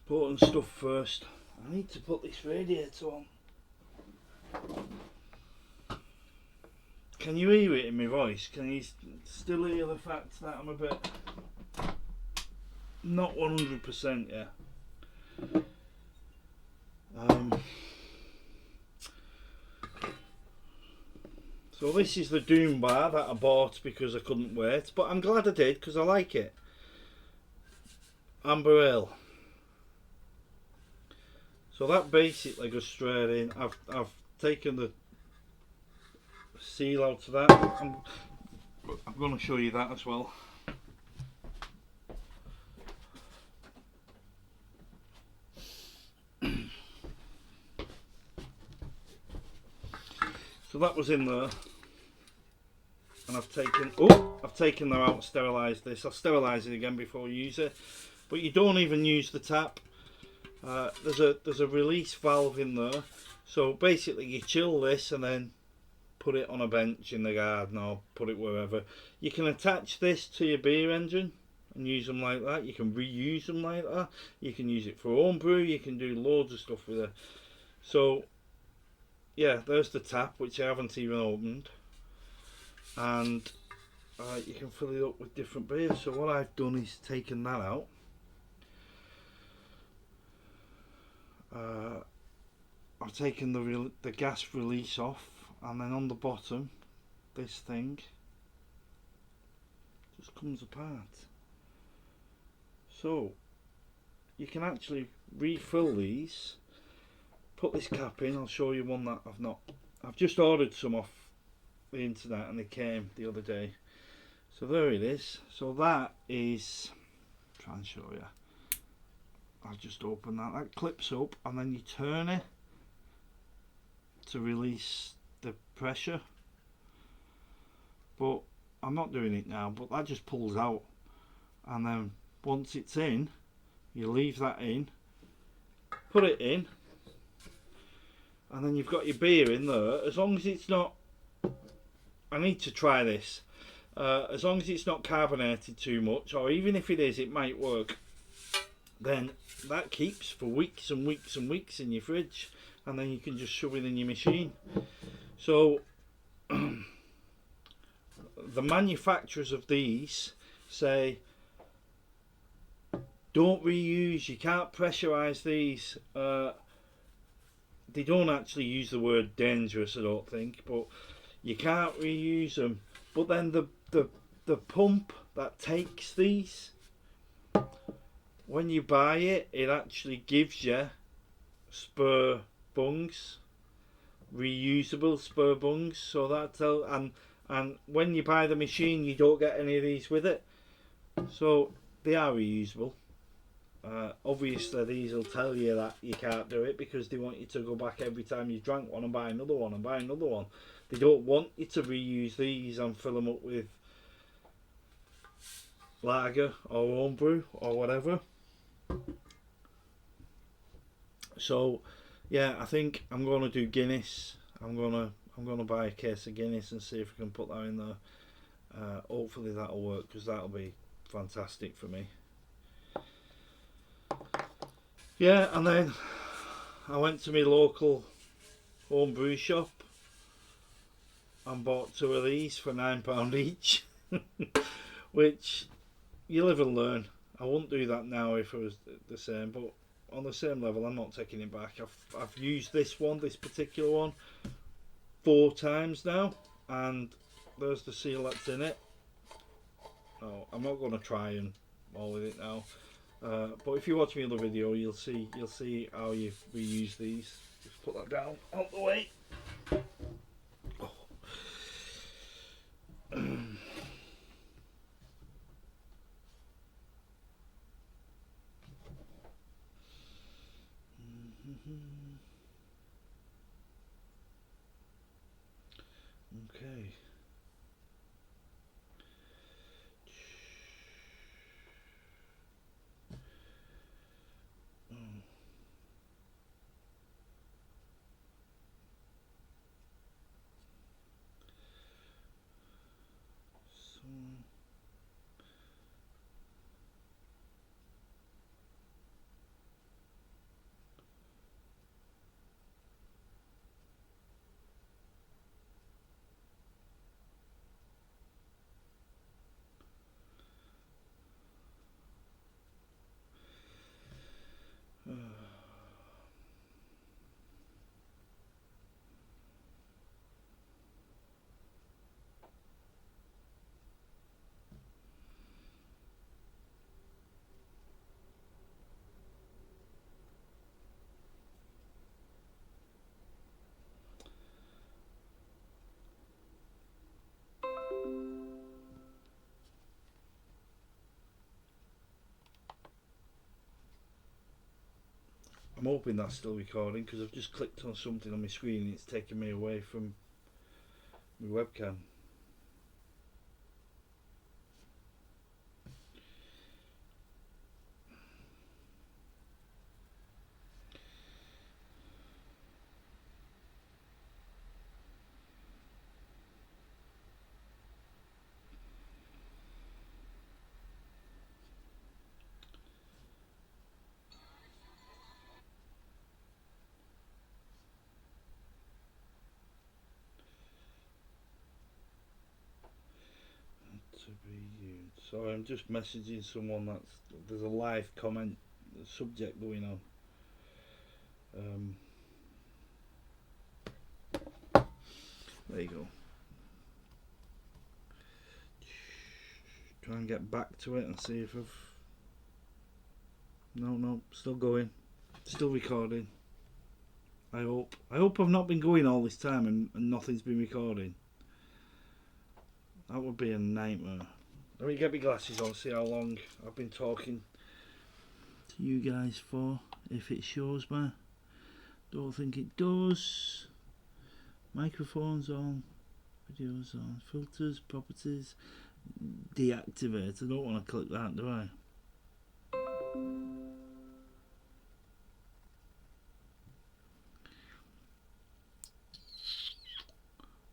A: Important stuff first. I need to put this radiator on. Can you hear it in my voice? Can you still hear the fact that I'm a bit not 100% yet? So this is the Doom Bar that I bought because I couldn't wait, but I'm glad I did because I like it. Amber Ale. So that basically goes straight in. I've taken the seal out of that. I'm going to show you that as well. So that was in there, and I've taken that out and sterilised this. I'll sterilise it again before you use it, but you don't even use the tap. There's a release valve in there, so basically you chill this and then put it on a bench in the garden or put it wherever. You can attach this to your beer engine and use them like that. You can reuse them like that. You can use it for homebrew. You can do loads of stuff with it. So yeah, there's the tap, which I haven't even opened, and you can fill it up with different beers. So what I've done is taken that out. I've taken the gas release off, and then on the bottom this thing just comes apart, so you can actually refill these. Put this cap in. I'll show you one that I've just ordered some off the internet and they came the other day. So there it is. So that is, try and show you. I'll just open that. That clips up and then you turn it to release the pressure. But I'm not doing it now, but that just pulls out, and then once it's in, you leave that in, put it in, and then you've got your beer in there. As long as it's not, I need to try this. as long as it's not carbonated too much, or even if it is, it might work, then that keeps for weeks and weeks and weeks in your fridge, and then you can just shove it in your machine. So the manufacturers of these say don't reuse, you can't pressurize these. They don't actually use the word dangerous, I don't think, but you can't reuse them. But then the pump that takes these, when you buy it, it actually gives you spur bungs, reusable spur bungs. So that's and when you buy the machine, you don't get any of these with it. So they are reusable. Obviously, these will tell you that you can't do it because they want you to go back every time you drank one and buy another one and buy another one. They don't want you to reuse these and fill them up with lager or homebrew or whatever. So, yeah, I think I'm going to do Guinness. I'm gonna buy a case of Guinness and see if I can put that in there. Hopefully that'll work because that'll be fantastic for me. Yeah, and then I went to my local homebrew shop and bought 2 of these for £9 each, which you live and learn. I wouldn't do that now if it was the same, but on the same level, I'm not taking it back. I've used this particular one, 4 times now, and there's the seal that's in it. Oh, I'm not going to try and all with it now. But if you watch my other video, you'll see how you reuse these. Just put that down out the way. Oh. Okay. I'm hoping that's still recording because I've just clicked on something on my screen and it's taken me away from my webcam. Sorry, I'm just messaging someone there's a live comment subject going on. There you go. Try and get back to it and see if I've... No, still going, still recording. I hope I've not been going all this time and nothing's been recording. That would be a nightmare. Let me get my glasses on, see how long I've been talking to you guys for, if it shows me. Don't think it does. Microphones on, videos on, filters, properties, deactivate. I don't want to click that, do I?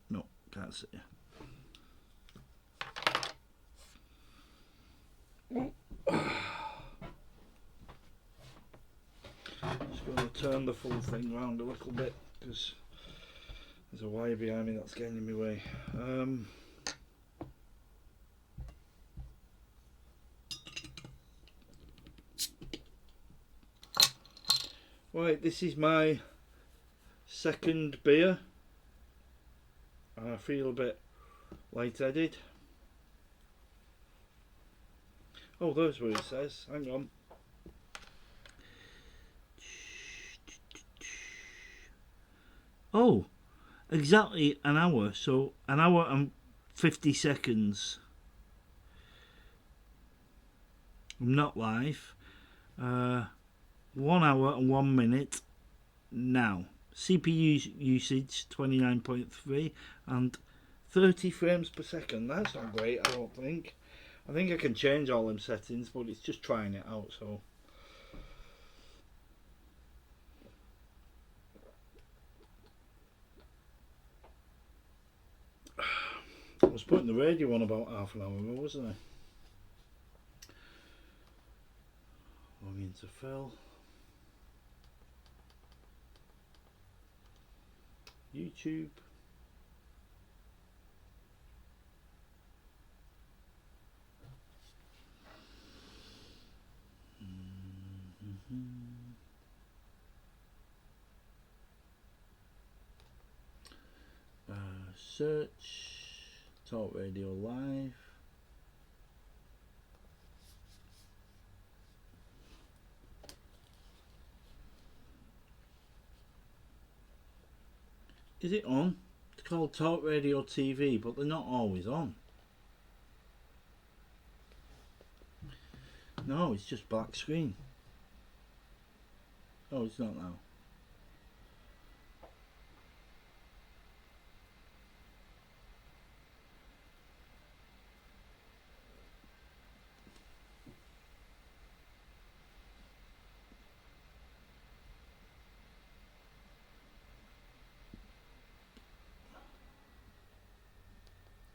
A: No, can't see. Just going to turn the full thing round a little bit because there's a wire behind me that's getting in my way. Right, this is my second beer. I feel a bit lightheaded. Oh, there's what it says. Hang on. Oh, exactly an hour. So an hour and 50 seconds. I'm not live. 1 hour and 1 minute now. CPU usage 29.3 and 30 frames per second. That's not great, I don't think. I think I can change all them settings, but it's just trying it out, so. I was putting the radio on about half an hour ago, wasn't I? Log into Phil. YouTube. Search Talk Radio Live. Is it on? It's called Talk Radio TV, but they're not always on. No, it's just black screen. Oh, it's not now.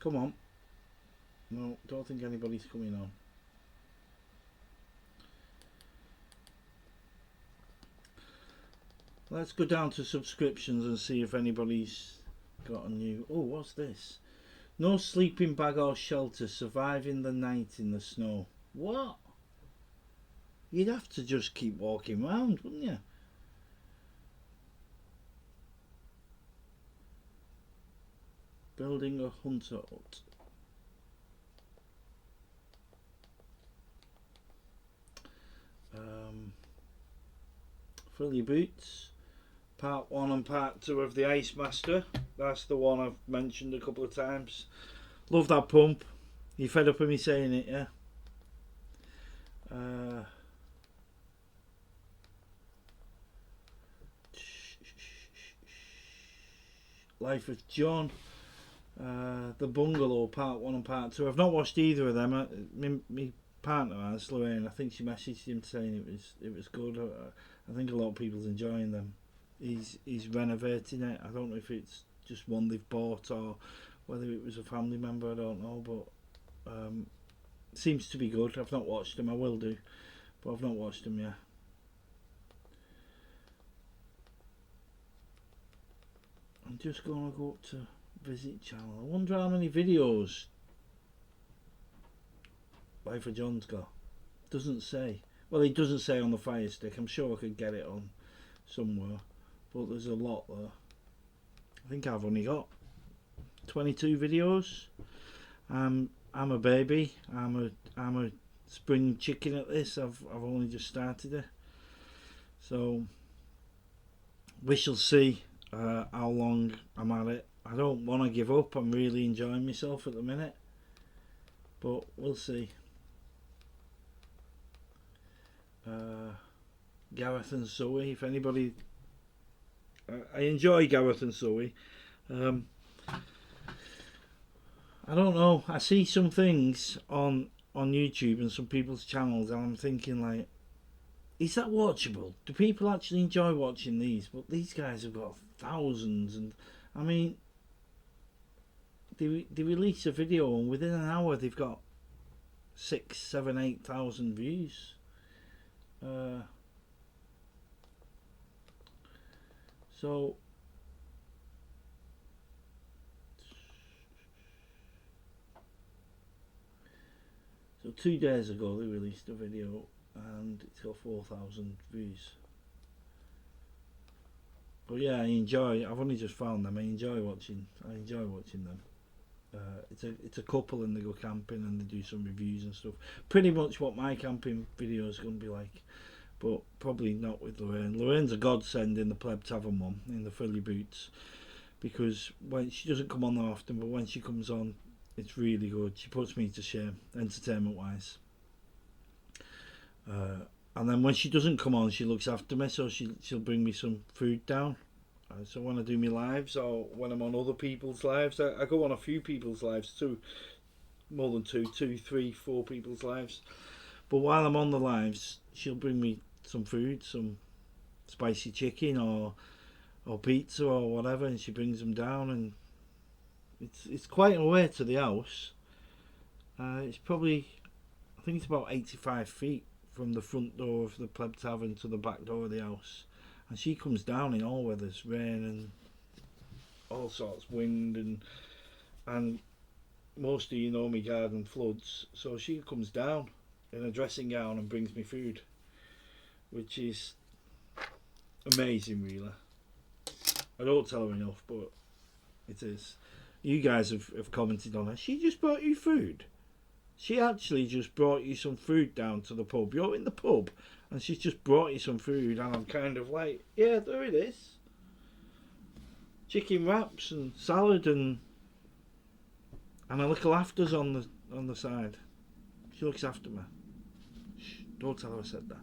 A: Come on. No, don't think anybody's coming on. Let's go down to subscriptions and see if anybody's got a new... Oh, what's this? No sleeping bag or shelter, surviving the night in the snow. What? You'd have to just keep walking around, wouldn't you? Building a hunter hut. Fill your boots. Part 1 and part 2 of the Ice Master. That's the one I've mentioned a couple of times. Love that pump. You fed up with me saying it, yeah? Life of John. The Bungalow, part 1 and part 2. I've not watched either of them. My partner has, Lorraine, I think she messaged him saying it was good. I think a lot of people's enjoying them. He's renovating it. I don't know if it's just one they've bought or whether it was a family member, I don't know, but seems to be good. I've not watched them. I will do, but I've not watched them yet. I'm just going to go up to visit channel. I wonder how many videos Life of John's got. Doesn't say. Well, it doesn't say on the Fire Stick. I'm sure I could get it on somewhere, but there's a lot there. I think I've only got 22 videos. I'm a baby. I'm a spring chicken at this. I've only just started it, so we shall see how long I'm at it. I don't want to give up. I'm really enjoying myself at the minute, but we'll see. Gareth and Zoe, if anybody... I enjoy Gareth and Zoe. I don't know, I see some things on YouTube and some people's channels and I'm thinking like, is that watchable? Do people actually enjoy watching these? But these guys have got thousands, and I mean, they release a video and within an hour they've got 6, 7, 8,000 views. So 2 days ago they released a video and it's got 4,000 views. But yeah, I've only just found them. I enjoy watching them. It's a couple and they go camping and they do some reviews and stuff. Pretty much what my camping video is going to be like, but probably not with Lorraine. Lorraine's a godsend in the Pleb Tavern one, in the frilly boots, because when she doesn't come on that often, but when she comes on, it's really good. She puts me to shame, entertainment wise. And then when she doesn't come on, she looks after me, so she'll bring me some food down. So when I do my lives, or when I'm on other people's lives, I go on a few people's lives too, more than 2, 3, 4 people's lives. But while I'm on the lives, she'll bring me some food, some spicy chicken or pizza or whatever, and she brings them down, and it's quite a way to the house. It's probably, I think it's about 85 feet from the front door of the Pleb Tavern to the back door of the house, and she comes down in all weathers, rain and all sorts, wind, and most of you know me garden floods, so she comes down in a dressing gown and brings me food, which is amazing really. I don't tell her enough, but it is. You guys have commented on her. She just brought you food. She actually just brought you some food down to the pub. You're in the pub and she's just brought you some food, and I'm kind of like, yeah, there it is. Chicken wraps and salad and a little afters on the side. She looks after me. Shh, don't tell her I said that.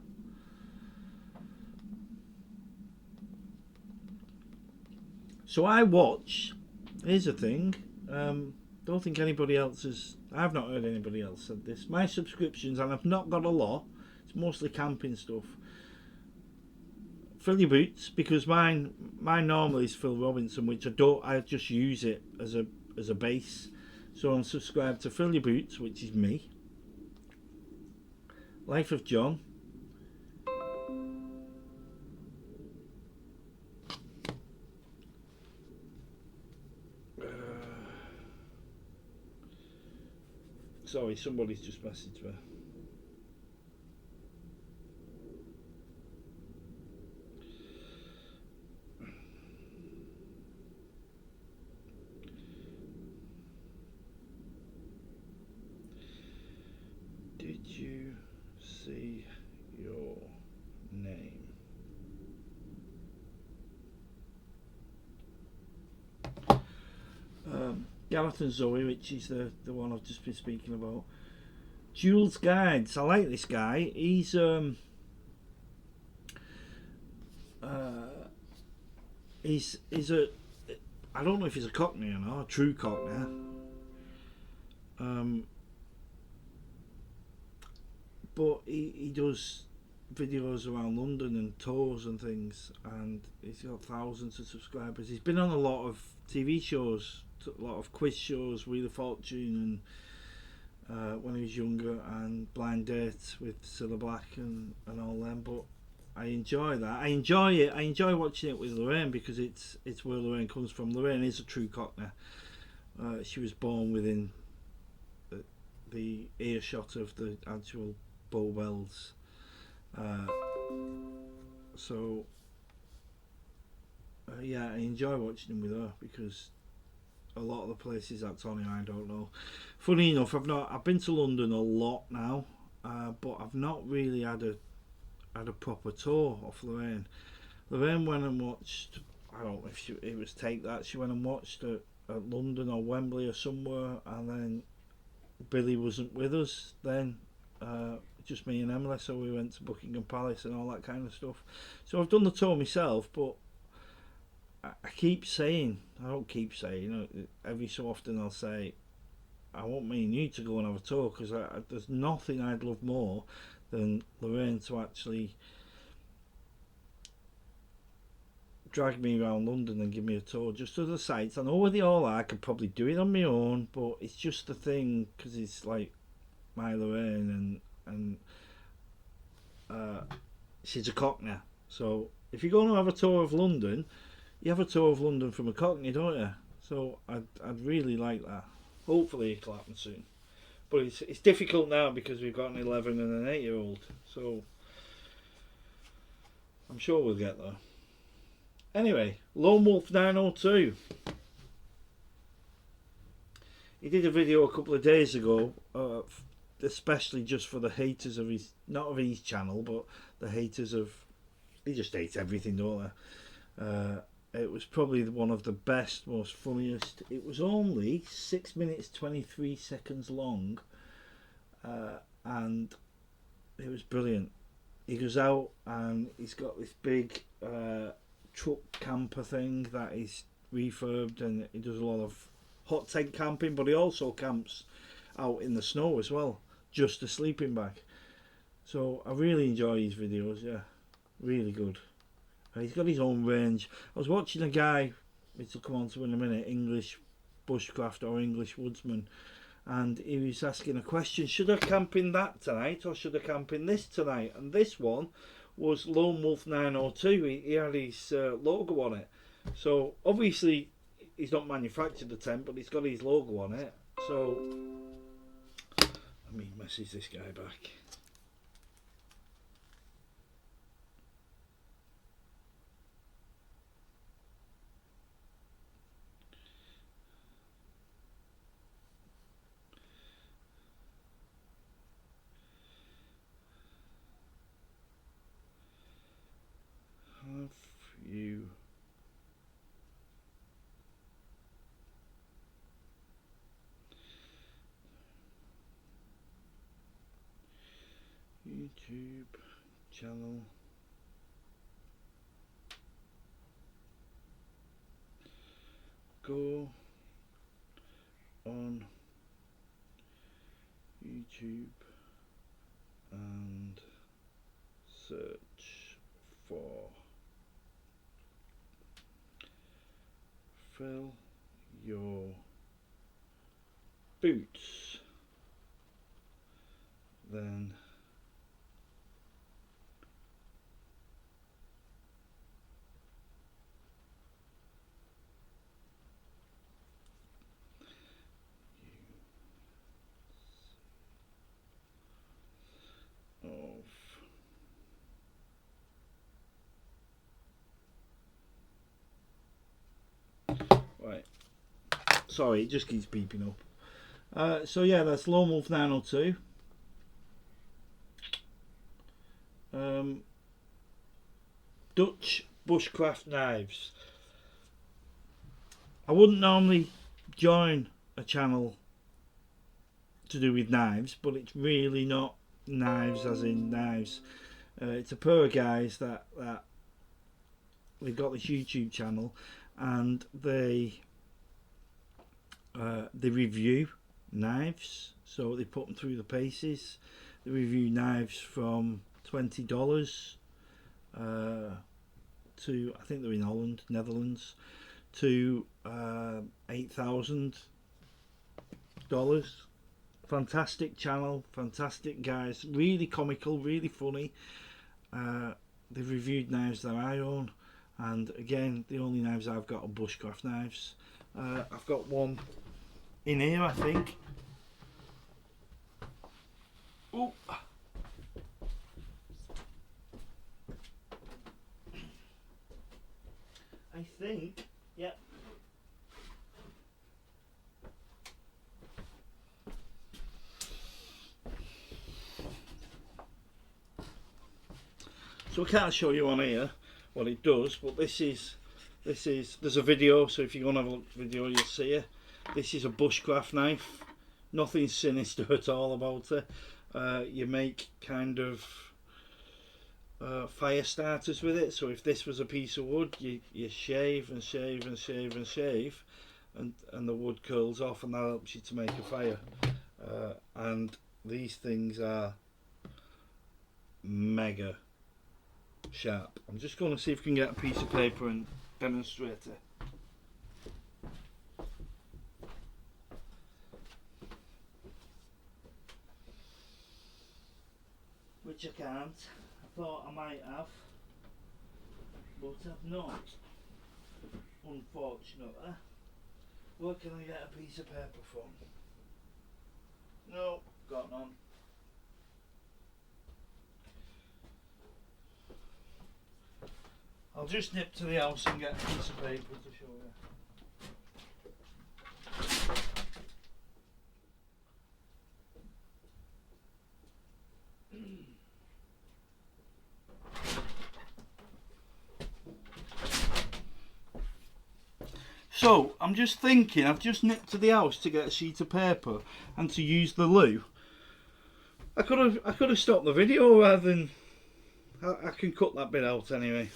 A: So I watch. Here's the thing. Don't think anybody else has. I've not heard anybody else said this. My subscriptions, and I've not got a lot. It's mostly camping stuff. Frilly boots, because mine normally is Phil Robinson, which I don't. I just use it as a base. So I'm subscribed to Frilly Boots, which is me. Life of John. Sorry, somebody's just messaged me. Did you see your name? Gareth and Zoe, which is the one I've just been speaking about. Jules Guides, I like this guy. He's a I don't know if he's a Cockney or not, a true Cockney. But he does videos around London and tours and things, and he's got thousands of subscribers. He's been on a lot of TV shows, a lot of quiz shows, Wheel of Fortune, and when he was younger, and Blind Date with Cilla Black and all them. But I enjoy that. I enjoy it. I enjoy watching it with Lorraine, because it's where Lorraine comes from. Lorraine is a true Cockney. She was born within the earshot of the actual Bow Bells. Yeah, I enjoy watching them with her, because a lot of the places that Tony I don't know. Funny enough, I've been to London a lot now, but I've not really had a proper tour of Lorraine. Lorraine went and watched, I don't know if it was Take That, she went and watched at London or Wembley or somewhere, and then Billy wasn't with us then, just me and Emily, so we went to Buckingham Palace and all that kind of stuff. So I've done the tour myself, but I don't keep saying, every so often I'll say, I want me and you to go and have a tour, because there's nothing I'd love more than Lorraine to actually drag me around London and give me a tour just to the sites. I know where they all are. I could probably do it on my own, but it's just the thing, because it's like Mile Lorraine, and she's a Cockney. So if you're going to have a tour of London, you have a tour of London from a Cockney, don't you? So I'd really like that. Hopefully it'll happen soon. But it's difficult now because we've got an 11 and an 8-year-old. So I'm sure we'll get there. Anyway, Lone Wolf 902. He did a video a couple of days ago, especially just for the haters of his, not of his channel, but the haters of, he just hates everything, don't they? It was probably one of the best, most funniest. It was only 6 minutes 23 seconds long, and it was brilliant. He goes out and he's got this big truck camper thing that is refurbed, and he does a lot of hot tent camping, but he also camps out in the snow as well, just a sleeping bag. So I really enjoy his videos, yeah, really good. He's got his own range. I was watching a guy, which will come on to in a minute, English bushcraft or English woodsman, and he was asking a question: should I camp in that tonight or should I camp in this tonight? And this one was Lone Wolf 902. He had his logo on it. So obviously he's not manufactured the tent, but he's got his logo on it. So let me message this guy back. Have you YouTube channel go on YouTube and search for Fill Your Boots, then of right, sorry, it just keeps beeping up. So yeah, that's Lone Wolf 902. Dutch Bushcraft Knives. I wouldn't normally join a channel to do with knives, but it's really not knives as in knives. It's a pair of guys that they've got this YouTube channel, and they review knives. So they put them through the paces. They review knives from $20 to, I think they're in Holland, Netherlands, to $8,000. Fantastic channel, fantastic guys, really comical, really funny. They've reviewed knives that I own, and again, the only knives I've got are bushcraft knives. I've got one in here, I think. Oh, I think, yeah. So I can't show you on here what it does, but this is there's a video, so if you're gonna have a look at the video you'll see it. This is a bushcraft knife, nothing sinister at all about it. You make kind of fire starters with it. So if this was a piece of wood, you shave and shave and shave and shave, and the wood curls off, and that helps you to make a fire. And these things are mega sharp. I'm just going to see if we can get a piece of paper and demonstrate it. which I can't. I thought I might have, but I've not, unfortunately. Where can I get a piece of paper from? No, got none. I'll just nip to the house and get a piece of paper to show you. So, I'm just thinking, I've just nipped to the house to get a sheet of paper and to use the loo. I could have stopped the video rather than... I can cut that bit out anyway.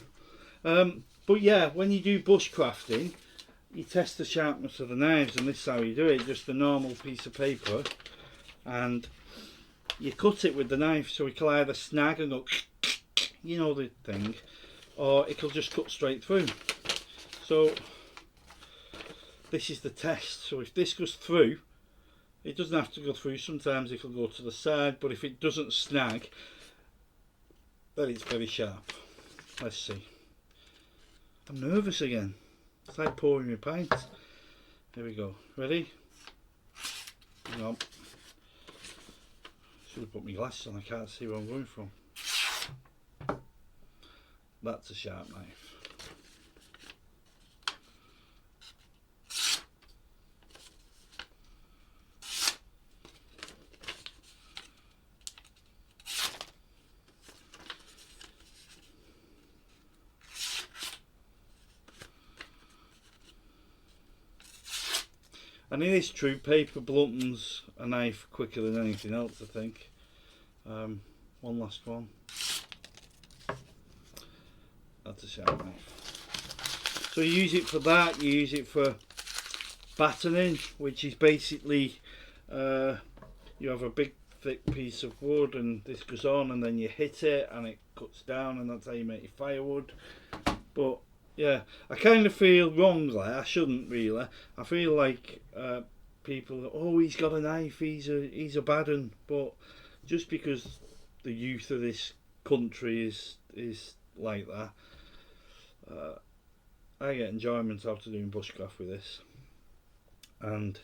A: But yeah, when you do bushcrafting, you test the sharpness of the knives, and this is how you do it. Just a normal piece of paper, and you cut it with the knife, so it can either snag and go, you know the thing, or it'll just cut straight through. So this is the test. So if this goes through, it doesn't have to go through. Sometimes it'll go to the side, but if it doesn't snag, then it's very sharp. Let's see. I'm nervous again. It's like pouring me pints. Here we go. Ready? Hang on. Should have put my glasses on. I can't see where I'm going from. That's a sharp knife. And it is true, paper bluntens a knife quicker than anything else, I think. One last one. That's a sharp knife. So you use it for that, you use it for battening, which is basically you have a big thick piece of wood and this goes on and then you hit it and it cuts down, and that's how you make your firewood. But yeah, I kind of feel wrongly, I shouldn't really. I feel like people, oh, he's got a knife, he's a bad un. But just because the youth of this country is like that, I get enjoyment out of doing bushcraft with this. And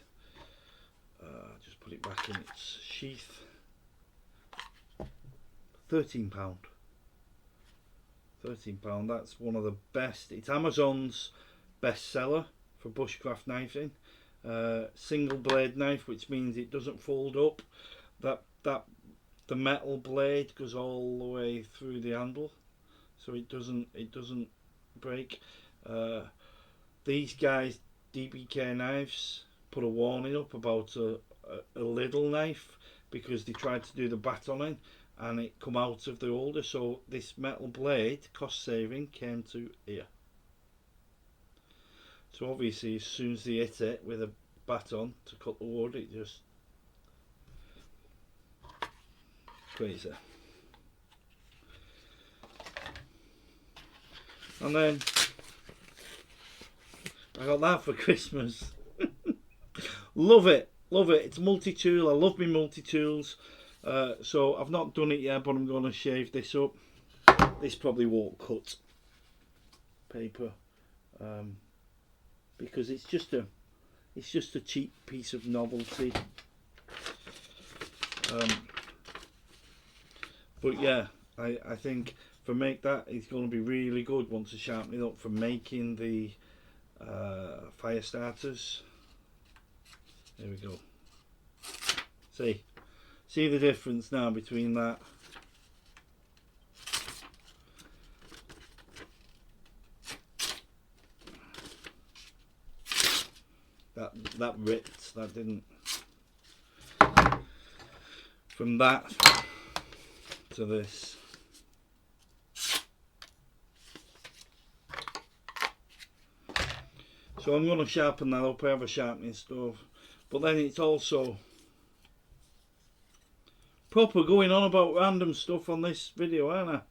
A: just put it back in its sheath. £13. £13, that's one of the best. It's Amazon's best seller for bushcraft knifing. Single blade knife, which means it doesn't fold up. The metal blade goes all the way through the handle, so it doesn't break. These guys, DBK knives, put a warning up about a little knife because they tried to do the batoning and it come out of the holder, so this metal blade, cost saving, came to here. So obviously as soon as they hit it with a baton to cut the wood, it just crazy. And then I got that for Christmas. Love it, love it. It's multi-tool. I love my multi-tools. So I've not done it yet, but I'm going to shave this up. This probably won't cut paper because it's just a cheap piece of novelty. But yeah, I think for make that, it's going to be really good once I sharpen it up for making the fire starters. There we go. See the difference now between that. That ripped, that didn't. From that to this. So I'm going to sharpen that up. I have a sharpening stove, but then it's also proper going on about random stuff on this video, aren't I?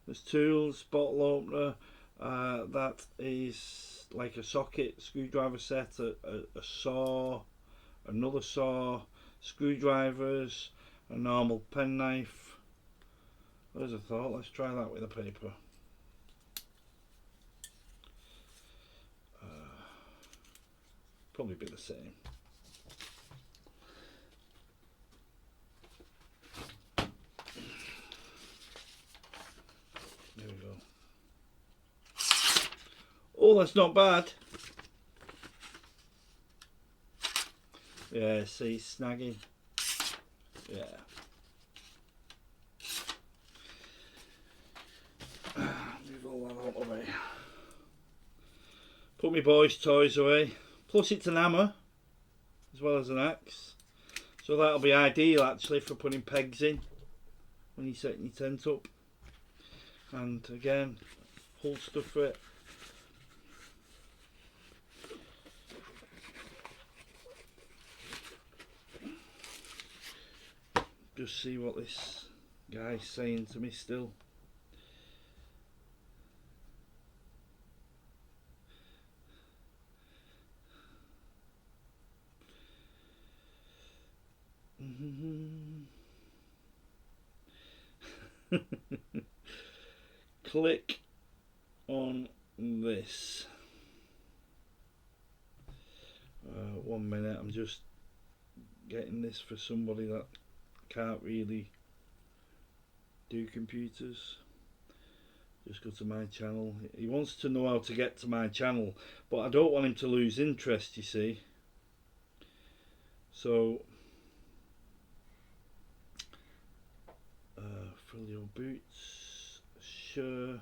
A: There's tools, bottle opener, that is like a socket, screwdriver set, a saw, another saw, screwdrivers, a normal penknife, There's a thought, let's try that with a paper. Probably be the same. There we go. Oh, that's not bad. Yeah, see, snagging. Yeah. Move all that out of the way. Put my boys' toys away. Plus it's an hammer as well as an axe. So that'll be ideal actually for putting pegs in when you're setting your tent up. And again, holster for it. Just see what this guy's saying to me still. Click on this. 1 minute, I'm just getting this for somebody that can't really do computers. Just go to my channel. He wants to know how to get to my channel, but I don't want him to lose interest, you see. So fill your boots, sure,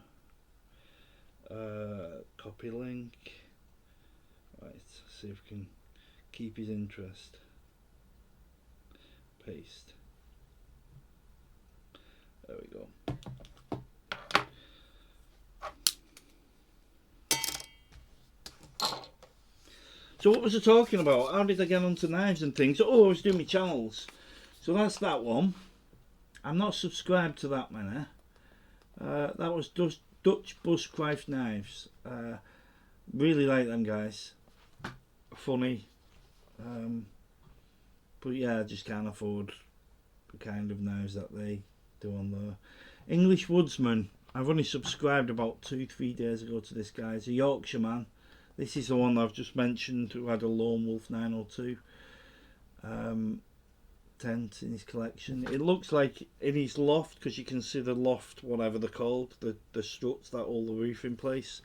A: copy link. Right, see if we can keep his interest. Paste. There we go. So what was I talking about? How did I get onto knives and things? Oh, I was doing my channels. So that's that one. I'm not subscribed to that many. That was Dutch Bushcraft Knives. Really like them guys. Funny. But yeah, I just can't afford the kind of knives that they do on there. English Woodsman. I've only subscribed about 2-3 days ago to this guy. He's a Yorkshireman. This is the one I've just mentioned who had a Lone Wolf 902 tent in his collection. It looks like in his loft, because you can see the loft, whatever they're called, the struts that hold the roof in place.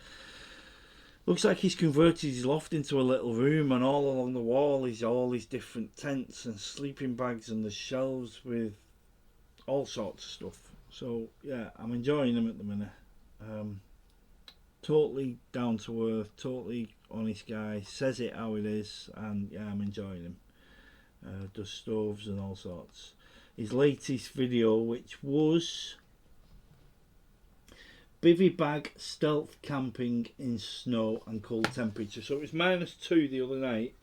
A: Looks like he's converted his loft into a little room, and all along the wall is all these different tents and sleeping bags and the shelves with all sorts of stuff. So yeah, I'm enjoying him at the minute. Totally down to earth, totally honest guy, says it how it is, and yeah, I'm enjoying him. Does stoves and all sorts. His latest video, which was bivvy bag stealth camping in snow and cold temperature. So it was -2 the other night,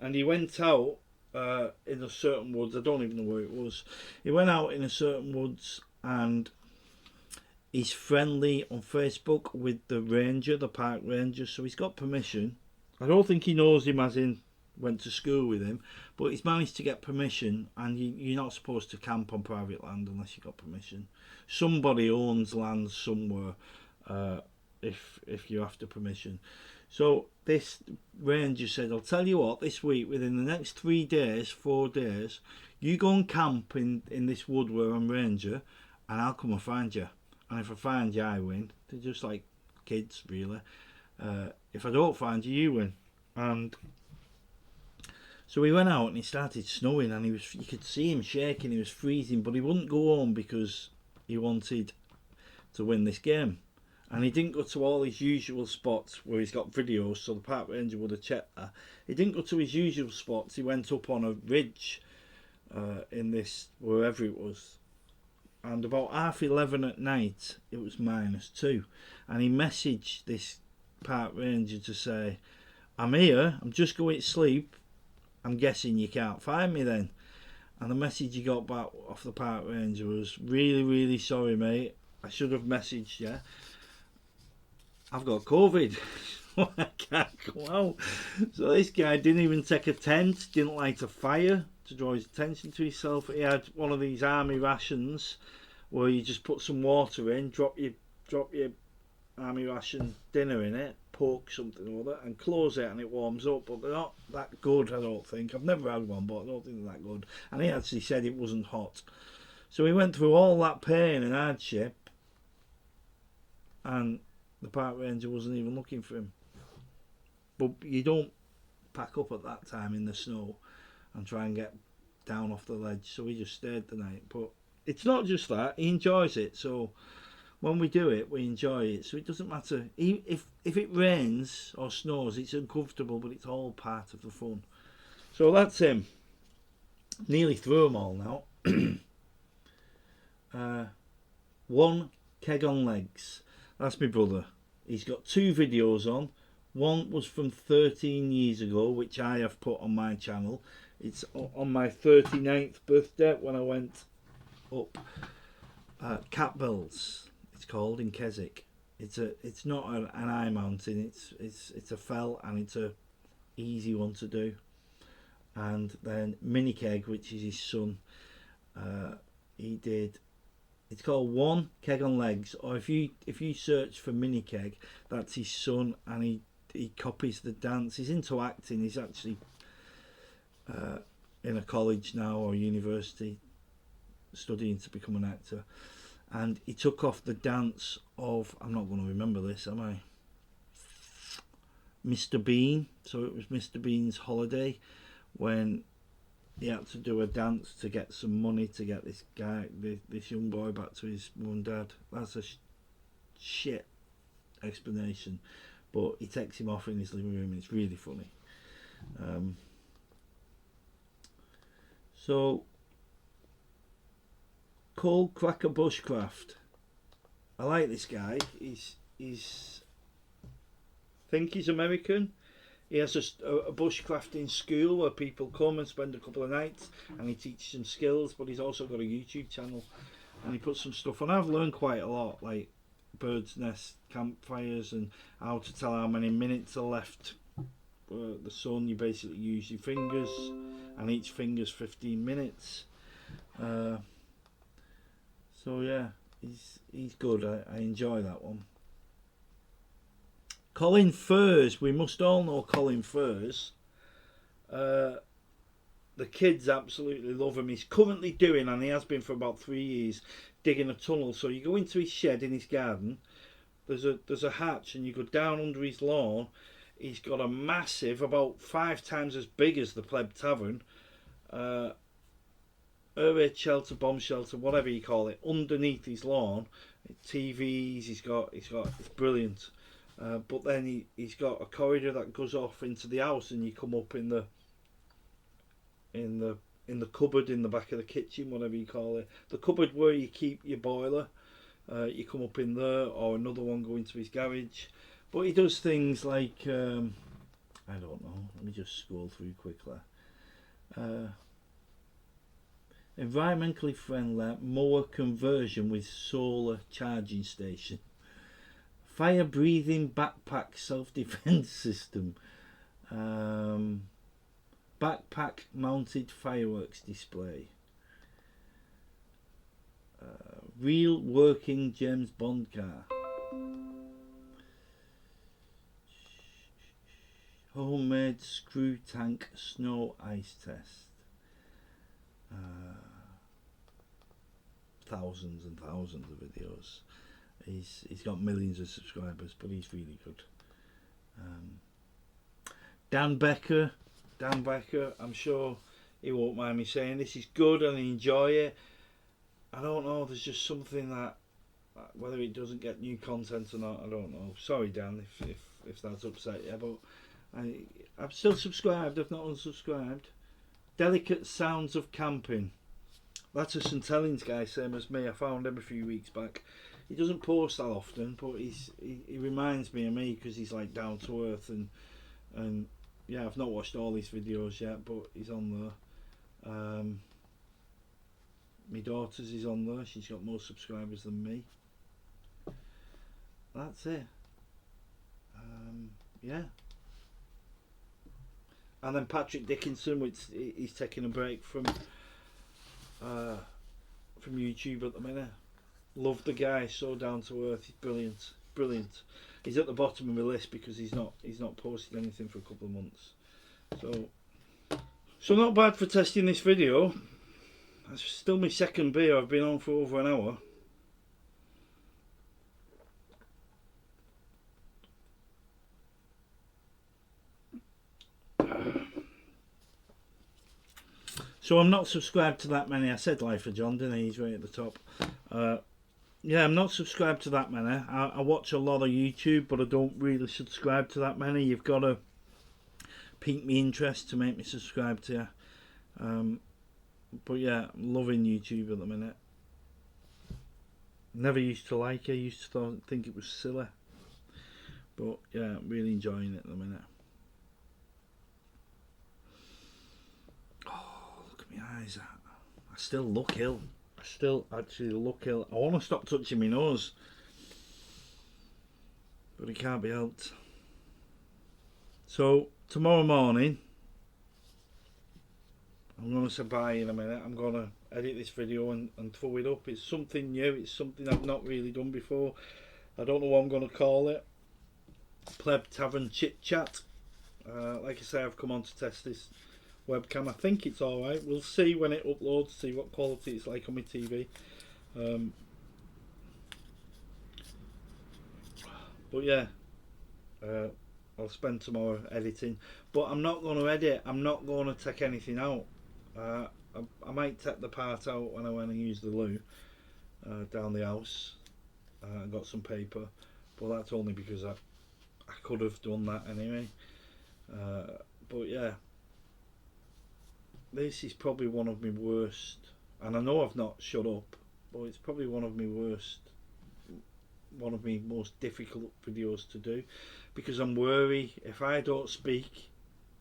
A: and he went out in a certain woods. I don't even know where it was. He went out in a certain woods, and he's friendly on Facebook with the ranger, the park ranger, so he's got permission. I don't think he knows him as in went to school with him, but he's managed to get permission, and you're not supposed to camp on private land unless you got permission. Somebody owns land somewhere if you're after permission. So this ranger said, I'll tell you what, this week, within the next 3 days, 4 days, you go and camp in this wood where I'm ranger, and I'll come and find you. And if I find you, I win. They're just like kids, really. If I don't find you, you win. And so he went out and it started snowing, and you could see him shaking, he was freezing, but he wouldn't go home because he wanted to win this game. And he didn't go to all his usual spots where he's got videos, so the park ranger would have checked that. He didn't go to his usual spots, he went up on a ridge in this, wherever it was. And about 11:30 at night, it was -2. And he messaged this park ranger to say, I'm here, I'm just going to sleep, I'm guessing you can't find me then. And the message he got back off the park ranger was, really, really sorry mate, I should have messaged you. I've got COVID, I can't go out. So this guy didn't even take a tent, didn't light a fire to draw his attention to himself. He had one of these army rations, where you just put some water in, drop your army ration dinner in it, poke something or other, and close it, and it warms up. But they're not that good, I don't think. I've never had one, but I don't think they're that good. And he actually said it wasn't hot. So he went through all that pain and hardship, and the park ranger wasn't even looking for him. But you don't pack up at that time in the snow and try and get down off the ledge. So he just stayed the night. But it's not just that, he enjoys it. So when we do it, we enjoy it. So it doesn't matter if it rains or snows, it's uncomfortable, but it's all part of the fun. So that's him. Nearly through them all now. One Keg on Legs. That's my brother. He's got 2 videos on. One was from 13 years ago, which I have put on my channel. It's on my 39th birthday when I went up Catbells. It's called in Keswick. It's not an eye mountain. It's a fell, and it's a easy one to do. And then Mini Keg, which is his son. He did. It's called One Keg on Legs, or if you search for Mini Keg, that's his son, and he copies the dance. He's into acting. He's actually in a college now or university studying to become an actor, and he took off the dance of, I'm not going to remember this, am I? Mr. Bean. So it was Mr. Bean's holiday when he had to do a dance to get some money to get this young boy back to his mum and dad. That's a shit explanation, but he takes him off in his living room and it's really funny. So Cold Cracker Bushcraft. I like this guy. He's I think he's American. He has a bushcrafting school where people come and spend a couple of nights, and he teaches them skills, but he's also got a YouTube channel and he puts some stuff on. I've learned quite a lot, like bird's nest campfires and how to tell how many minutes are left. The sun, you basically use your fingers, and each finger's 15 minutes. So yeah, he's good. I enjoy that one. Colin Furs, we must all know Colin Furs. The kids absolutely love him. He's currently doing, and he has been for about 3 years, digging a tunnel. So you go into his shed in his garden, there's a hatch, and you go down under his lawn. He's got a massive, about 5 times as big as the Pleb Tavern, air raid shelter, bomb shelter, whatever you call it, underneath his lawn. TVs, he's got it's brilliant. But then he's got a corridor that goes off into the house, and you come up in the cupboard in the back of the kitchen, whatever you call it, the cupboard where you keep your boiler. You come up in there, or another one going to his garage. But he does things like I don't know. Let me just scroll through quickly. Environmentally friendly mower conversion with solar charging station. Fire breathing backpack self-defense system. Backpack mounted fireworks display. Real working James Bond car. Homemade screw tank snow ice test. Thousands and thousands of videos. He's got millions of subscribers, but he's really good. Dan Becker, I'm sure he won't mind me saying this. He's good and I enjoy it. I don't know, there's just something that, whether it doesn't get new content or not, I don't know. Sorry Dan if that's upset you, but I've still subscribed, I've not unsubscribed. Delicate Sounds of Camping. That's a St Helens guy, same as me. I found him a few weeks back. He doesn't post that often, but he reminds me of me because he's like down to earth, and yeah, I've not watched all his videos yet, but he's on there. My daughter's is on there. She's got more subscribers than me. That's it. Yeah. And then Patrick Dickinson, which he's taking a break from YouTube at the minute. Love the guy, so down to earth. He's brilliant, brilliant. He's at the bottom of my list because he's not posted anything for a couple of months. So not bad for testing this video. That's still my second beer. I've been on for over an hour. So I'm not subscribed to that many. I said Life of John, didn't I? He's right at the top. Yeah, I'm not subscribed to that many. I watch a lot of YouTube, but I don't really subscribe to that many. You've got to pique me interest to make me subscribe to you. But yeah, I'm loving YouTube at the minute. Never used to like it. Used to think it was silly. But yeah, I'm really enjoying it at the minute. Oh, look at my eyes. I still look ill. I still actually look ill. I want to stop touching my nose. But it can't be helped. So, tomorrow morning, I'm going to say bye in a minute. I'm going to edit this video and throw it up. It's something new. It's something I've not really done before. I don't know what I'm going to call it. Pleb Tavern Chit Chat. Like I say, I've come on to test this webcam. I think it's alright. We'll see when it uploads, see what quality it's like on my TV. But yeah, I'll spend tomorrow editing. But I'm not going to edit. I'm not going to take anything out. I might take the part out when I went and use the loo down the house. I got some paper, but that's only because I could have done that anyway. But yeah, this is probably one of my worst, and I know I've not shut up, but it's probably one of my worst, one of my most difficult videos to do, because I'm worried if I don't speak,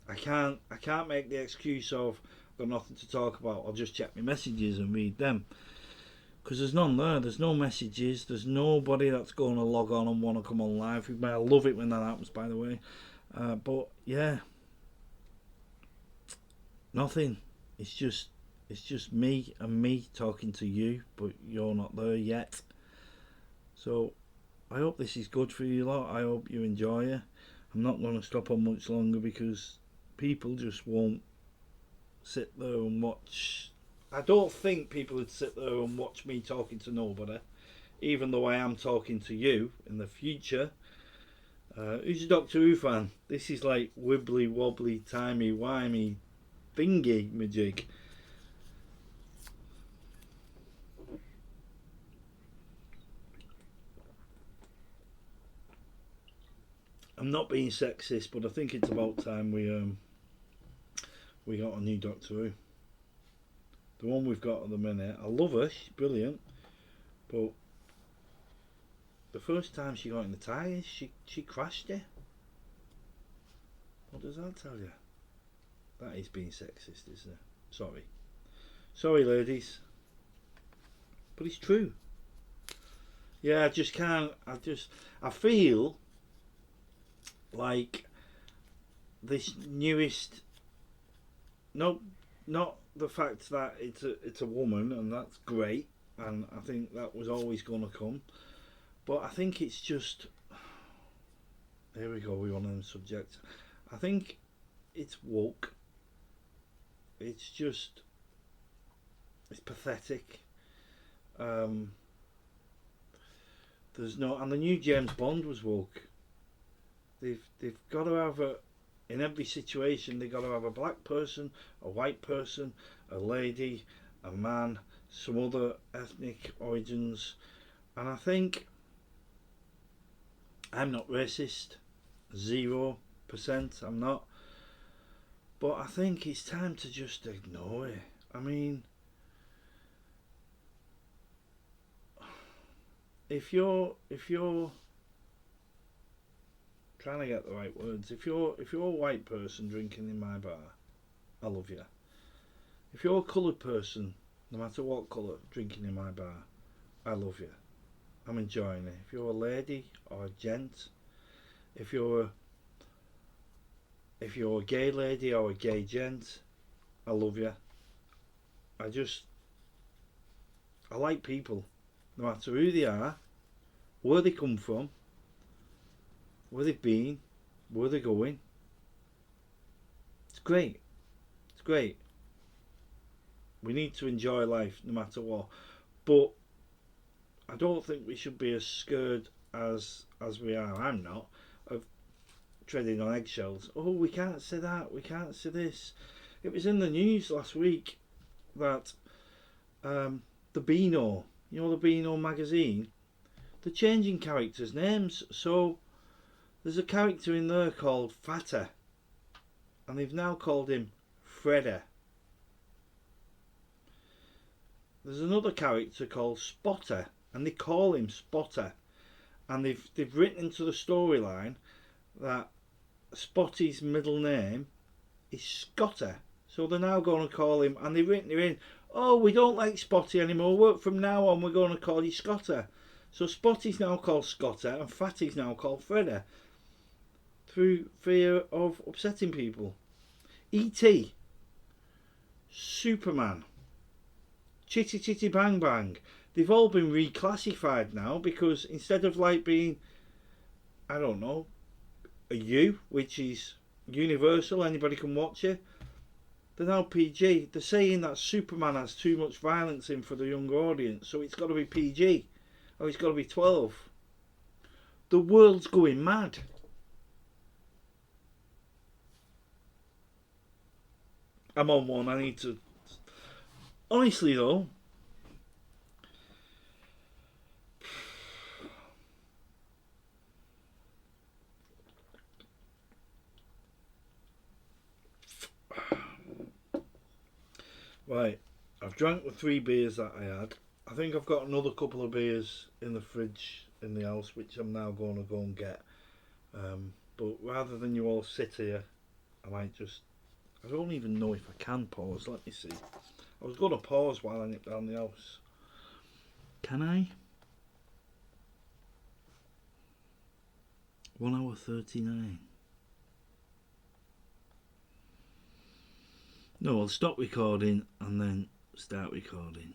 A: I can't make the excuse of I've got nothing to talk about. I'll just check my messages and read them, because there's none there. There's no messages. There's nobody that's going to log on and want to come on live with me. I love it when that happens, by the way. But yeah, nothing. It's just me and me talking to you, but you're not there yet. So I hope this is good for you lot. I hope you enjoy it. I'm not going to stop on much longer because people just won't sit there and watch. I don't think people would sit there and watch me talking to nobody, even though I am talking to you in the future. Who's a Doctor Who fan? This is like wibbly wobbly timey wimey thingy majig. I'm not being sexist, but I think it's about time we got a new Doctor Who. The one we've got at the minute, I love her, she's brilliant, but the first time she got in the tyres, she crashed it. What does that tell you? That is being sexist, isn't it? Sorry ladies, but it's true. Yeah, I just can't. I feel like this newest. No, not the fact that it's a woman, and that's great, and I think that was always going to come. But I think it's just. Here we go. We're on the subject. I think it's woke. It's just. It's pathetic. There's no, and the new James Bond was woke. They've got to have in every situation they've got to have a black person, a white person, a lady, a man, some other ethnic origins, and I think I'm not racist, 0%. I'm not, but I think it's time to just ignore it. I mean, if you're trying to get the right words, if you're a white person drinking in my bar, I love you. If you're a coloured person, no matter what colour, drinking in my bar, I love you. I'm enjoying it. If you're a lady or a gent, if you're a gay lady or a gay gent, I love you. I like people. no matter who they are, where they come from, where they've been, where they're going. It's great. It's great. We need to enjoy life no matter what. But I don't think we should be as scared as we are. I'm not, of treading on eggshells. Oh, we can't say that. We can't say this. It was in the news last week that the Beano, you know, the Beano magazine, they're changing characters' names. So there's a character in there called Fatter, and they've now called him Fredder. There's another character called Spotter, and they call him Spotter. And they've written into the storyline that Spotty's middle name is Scotter. So they're now going to call him, and they've written it in, oh, we don't like Spotty anymore. From now on, we're going to call you Scotter. So Spotty's now called Scotter, and Fatty's now called Fredder, through fear of upsetting people. E.T., Superman, Chitty Chitty Bang Bang, they've all been reclassified now, because instead of like being, I don't know, a U, which is universal, anybody can watch it, they're now PG. They're saying that Superman has too much violence in for the younger audience, so it's got to be PG, or it's got to be 12. The world's going mad. I'm on one. I need to. Honestly, though, right, I've drank the 3 beers that I had. I think I've got another couple of beers in the fridge in the house, which I'm now going to go and get. But rather than you all sit here, I might just. I don't even know if I can pause. Let me see. I was going to pause while I nip down the house. Can I? 1 hour 39. No, I'll stop recording and then start recording.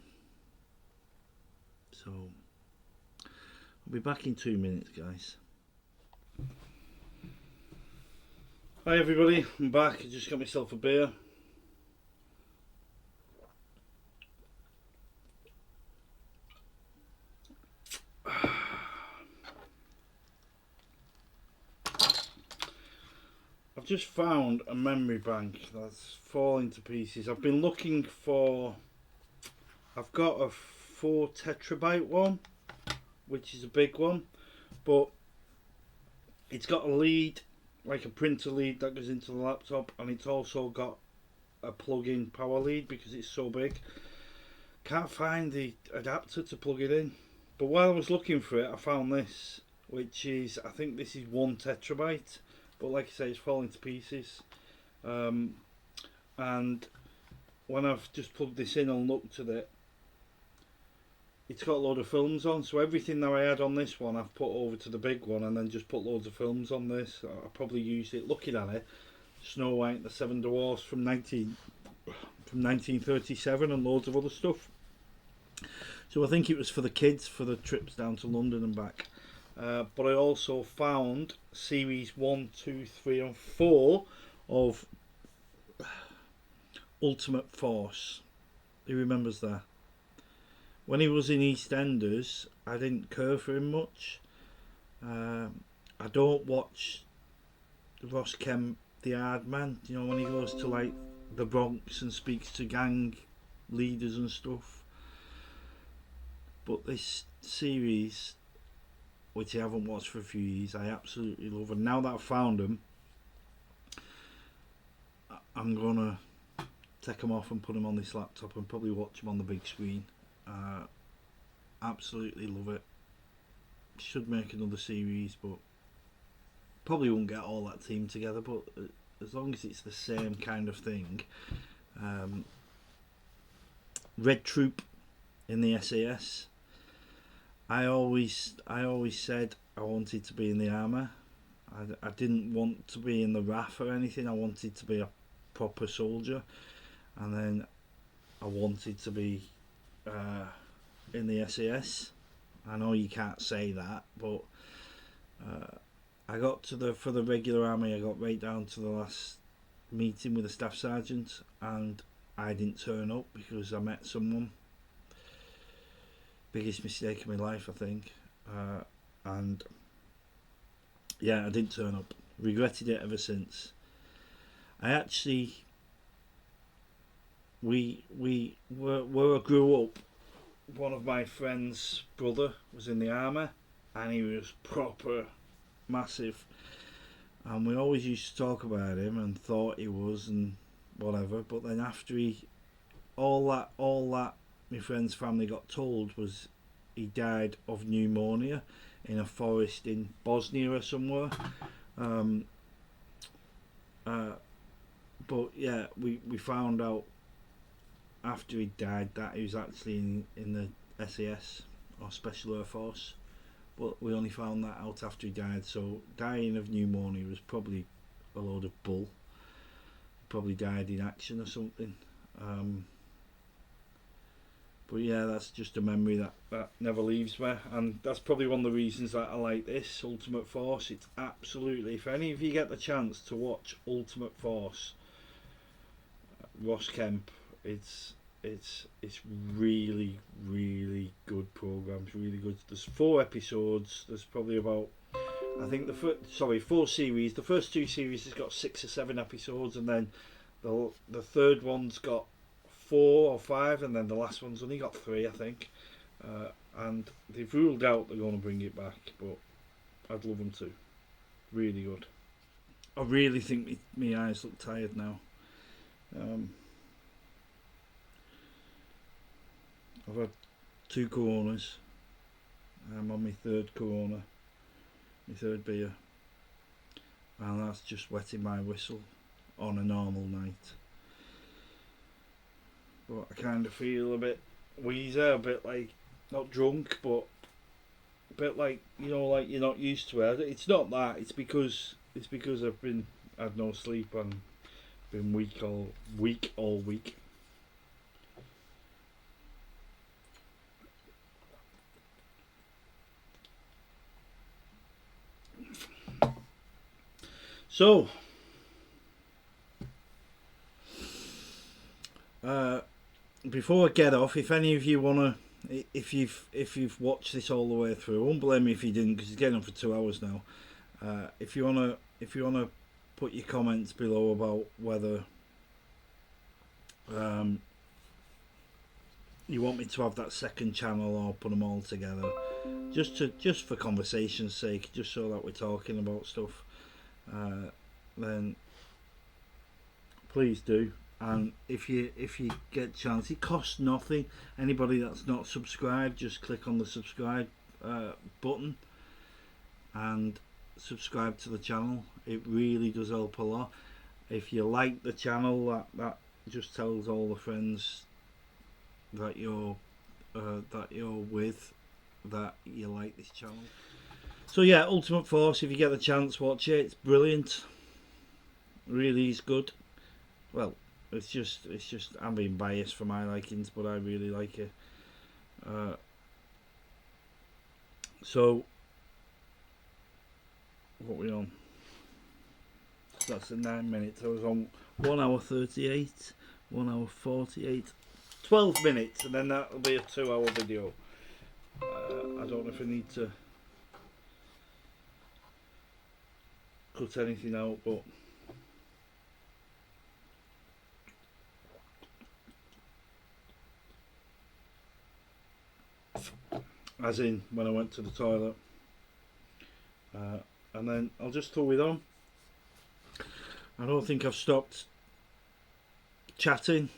A: So, I'll be back in 2 minutes, guys. Hi everybody, I'm back. I just got myself a beer. I've just found a memory bank that's falling to pieces. I've been looking for. I've got a 4 terabyte one, which is a big one, but it's got a lead, like a printer lead that goes into the laptop, and it's also got a plug-in power lead because it's so big. Can't find the adapter to plug it in, but while I was looking for it, I found this, which is, I think this is 1 terabyte, but like I say, it's falling to pieces. And when I've just plugged this in and looked at it, it's got a load of films on, so everything that I had on this one I've put over to the big one, and then just put loads of films on this. I probably used it, looking at it, Snow White and the Seven Dwarfs from 1937 and loads of other stuff. So I think it was for the kids, for the trips down to London and back. But I also found series 1, 2, 3 and 4 of Ultimate Force. Who remembers that? When he was in EastEnders, I didn't care for him much. I don't watch Ross Kemp, the hard man, you know, when he goes to like the Bronx and speaks to gang leaders and stuff. But this series, which I haven't watched for a few years, I absolutely love. And now that I've found them, I'm gonna take them off and put them on this laptop and probably watch them on the big screen. Absolutely love it. Should make another series, but probably won't get all that team together, but as long as it's the same kind of thing. Red Troop in the SAS. I always said I wanted to be in the armour. I didn't want to be in the RAF or anything. I wanted to be a proper soldier, and then I wanted to be in the SAS. I know you can't say that, but I got to for the regular army, I got right down to the last meeting with the staff sergeant, and I didn't turn up because I met someone. Biggest mistake of my life, I think. And yeah, I didn't turn up. Regretted it ever since. I actually, where I grew up, one of my friend's brother was in the army, and he was proper massive, and we always used to talk about him and thought he was and whatever. But then after all that my friend's family got told was he died of pneumonia in a forest in Bosnia or somewhere. But yeah, we found out after he died that he was actually in the SAS or Special Air Force, but we only found that out after he died. So dying of pneumonia was probably a load of bull. Probably died in action or something. But yeah, that's just a memory that never leaves me, and that's probably one of the reasons that I like this Ultimate Force. It's absolutely, if any of you get the chance to watch Ultimate Force, Ross Kemp, it's really good programs, really good. There's 4 episodes. There's probably about, I think 4 series. The first 2 series has got 6 or 7 episodes, and then the third one's got 4 or 5, and then the last one's only got 3, I think. And they've ruled out they're going to bring it back, but I'd love them to. Really good. I really think my eyes look tired now. I've had 2 Coronas. I'm on my 3rd Corona, my 3rd beer, and that's just wetting my whistle on a normal night. But I kind of feel a bit wheezy, a bit like, not drunk, but a bit like, like you're not used to it. It's not that. It's because I've had no sleep and been weak all week. So, before I get off, if any of you wanna, if you've watched this all the way through, I won't blame me if you didn't, because it's getting on for 2 hours now. If you wanna put your comments below about whether you want me to have that second channel or put them all together, just for conversation's sake, just so that we're talking about stuff, then please do. And if you get a chance, it costs nothing. Anybody that's not subscribed, just click on the subscribe button and subscribe to the channel. It really does help a lot. If you like the channel, that just tells all the friends that you're with that you like this channel. So yeah, Ultimate Force, if you get the chance, watch it. It's brilliant. Really is good. Well, it's just I'm being biased for my likings, but I really like it. So what are we on? That's at 9 minutes. I was on 1 hour 38, 1 hour 48, 12 minutes, and then that'll be a 2 hour video. I don't know if I need to cut anything out, but as in when I went to the toilet, and then I'll just throw it on. I don't think I've stopped chatting.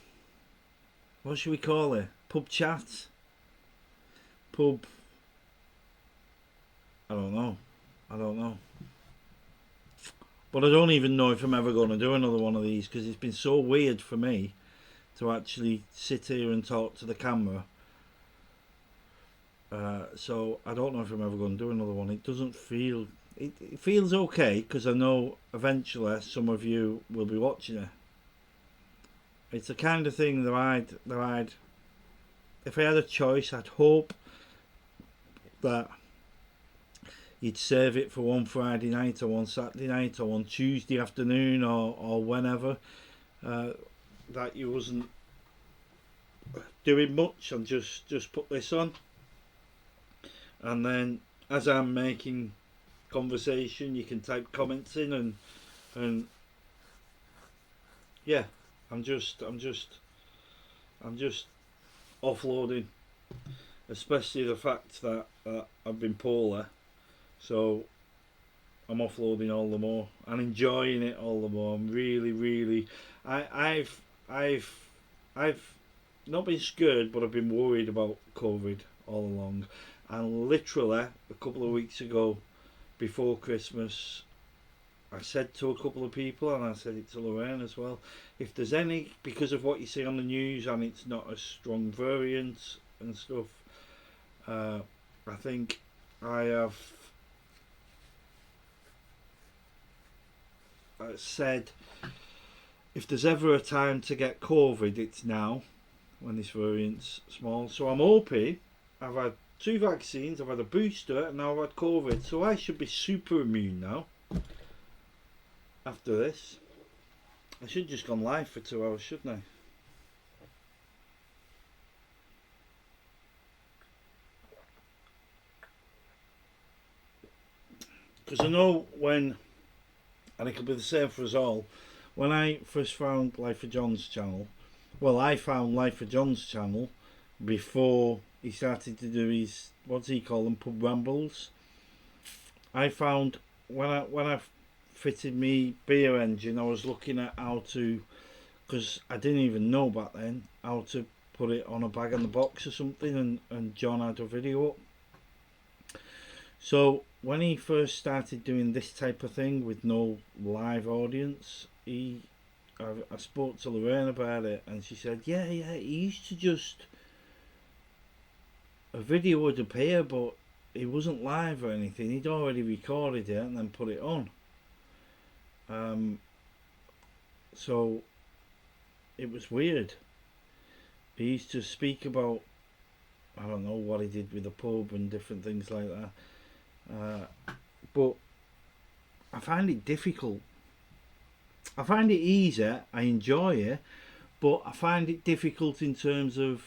A: What should we call it? Pub chat? Pub? I don't know. But I don't even know if I'm ever going to do another one of these, because it's been so weird for me to actually sit here and talk to the camera. So I don't know if I'm ever going to do another one. It doesn't feel... It feels okay, because I know eventually some of you will be watching it. It's the kind of thing that I'd... If I had a choice, I'd hope that you'd save it for one Friday night or one Saturday night or one Tuesday afternoon or whenever, that you wasn't doing much and just put this on, and then as I'm making conversation you can type comments in, and yeah, I'm just offloading, especially the fact that I've been poorly, so I'm offloading all the more and enjoying it all the more. I'm really I've not been scared, but I've been worried about COVID all along. And literally a couple of weeks ago, before Christmas, I said to a couple of people, and I said it to Lorraine as well, if there's any, because of what you see on the news and it's not a strong variant and stuff, I think I have said if there's ever a time to get COVID, it's now, when this variant's small. So I'm hoping, I've had 2 vaccines, I've had a booster, and now I've had COVID, so I should be super immune now after this. I should have just gone live for 2 hours, shouldn't I? Because I know when, and it could be the same for us all, when I first found Life of John's channel, well, I found Life of John's channel before he started to do his, what does he call them, pub rambles. I found when I fitted me beer engine, I was looking at how to, because I didn't even know back then how to put it on a bag in the box or something, and John had a video up. So when he first started doing this type of thing with no live audience, I spoke to Lorraine about it, and she said, yeah, he used to just, a video would appear, but it wasn't live or anything. He'd already recorded it and then put it on. So it was weird. He used to speak about, I don't know what he did with the pub and different things like that. But I find it difficult. I find it easy, I enjoy it, but I find it difficult in terms of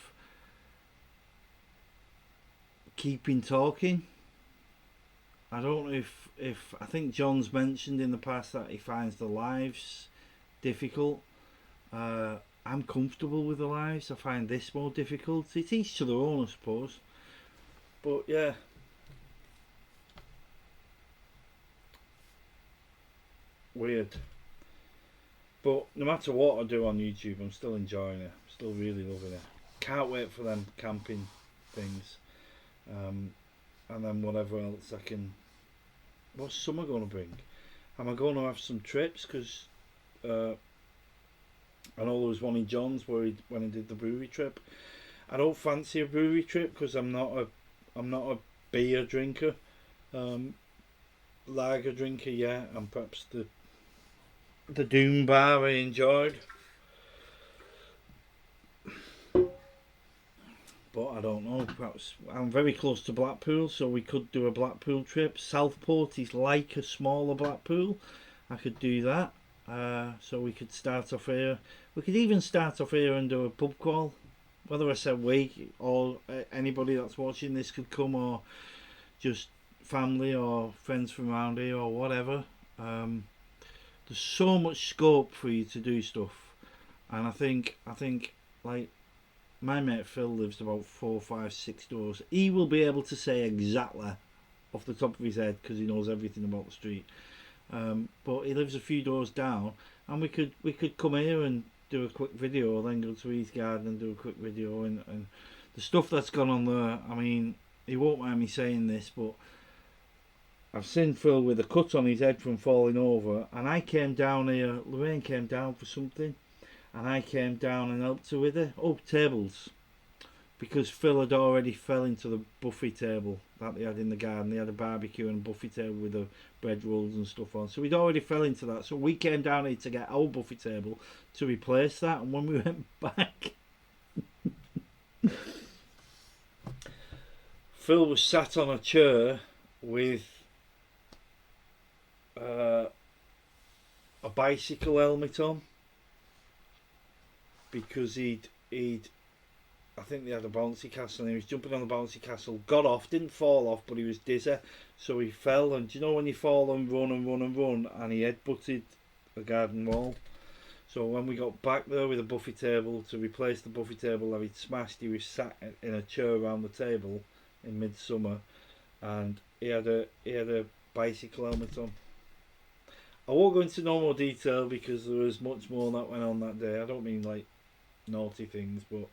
A: keeping talking. I don't know if I think John's mentioned in the past that he finds the lives difficult. I'm comfortable with the lives. I find this more difficult. It's each to their own, I suppose. But yeah. Weird. But no matter what I do on YouTube, I'm still enjoying it. I'm still really loving it. Can't wait for them camping things. And then whatever else I can. What's summer going to bring? Am I going to have some trips? Because I know there was one in John's when he did the brewery trip. I don't fancy a brewery trip because I'm not a beer drinker. Lager drinker, yeah, and perhaps the Doom Bar I enjoyed, but I don't know, perhaps I'm very close to Blackpool, so we could do a Blackpool trip. Southport is like a smaller Blackpool. I could do that, so we could start off here. We could even start off here and do a pub crawl. Whether I said we or anybody that's watching this could come, or just family or friends from around here or whatever. There's so much scope for you to do stuff, and I think like my mate Phil lives about 4, 5, 6 doors. He will be able to say exactly off the top of his head because he knows everything about the street. But he lives a few doors down, and we could come here and do a quick video, then go to his garden and do a quick video, and the stuff that's gone on there. I mean, he won't mind me saying this, but I've seen Phil with a cut on his head from falling over, and I came down here, Lorraine came down for something, and I came down and helped her with it. Oh, tables. Because Phil had already fell into the buffet table that they had in the garden. They had a barbecue and a buffet table with the bread rolls and stuff on. So he'd already fell into that. So we came down here to get our buffet table to replace that, and when we went back, Phil was sat on a chair with a bicycle helmet on, because he'd I think they had a bouncy castle and he was jumping on the bouncy castle, got off, didn't fall off, but he was dizzy, so he fell, and do you know when you fall and run and run and run, and he headbutted a garden wall. So when we got back there with a buffet table to replace the buffet table that he'd smashed, he was sat in a chair around the table in midsummer, and he had a bicycle helmet on. I won't go into no more detail because there was much more that went on that day. I don't mean like naughty things, but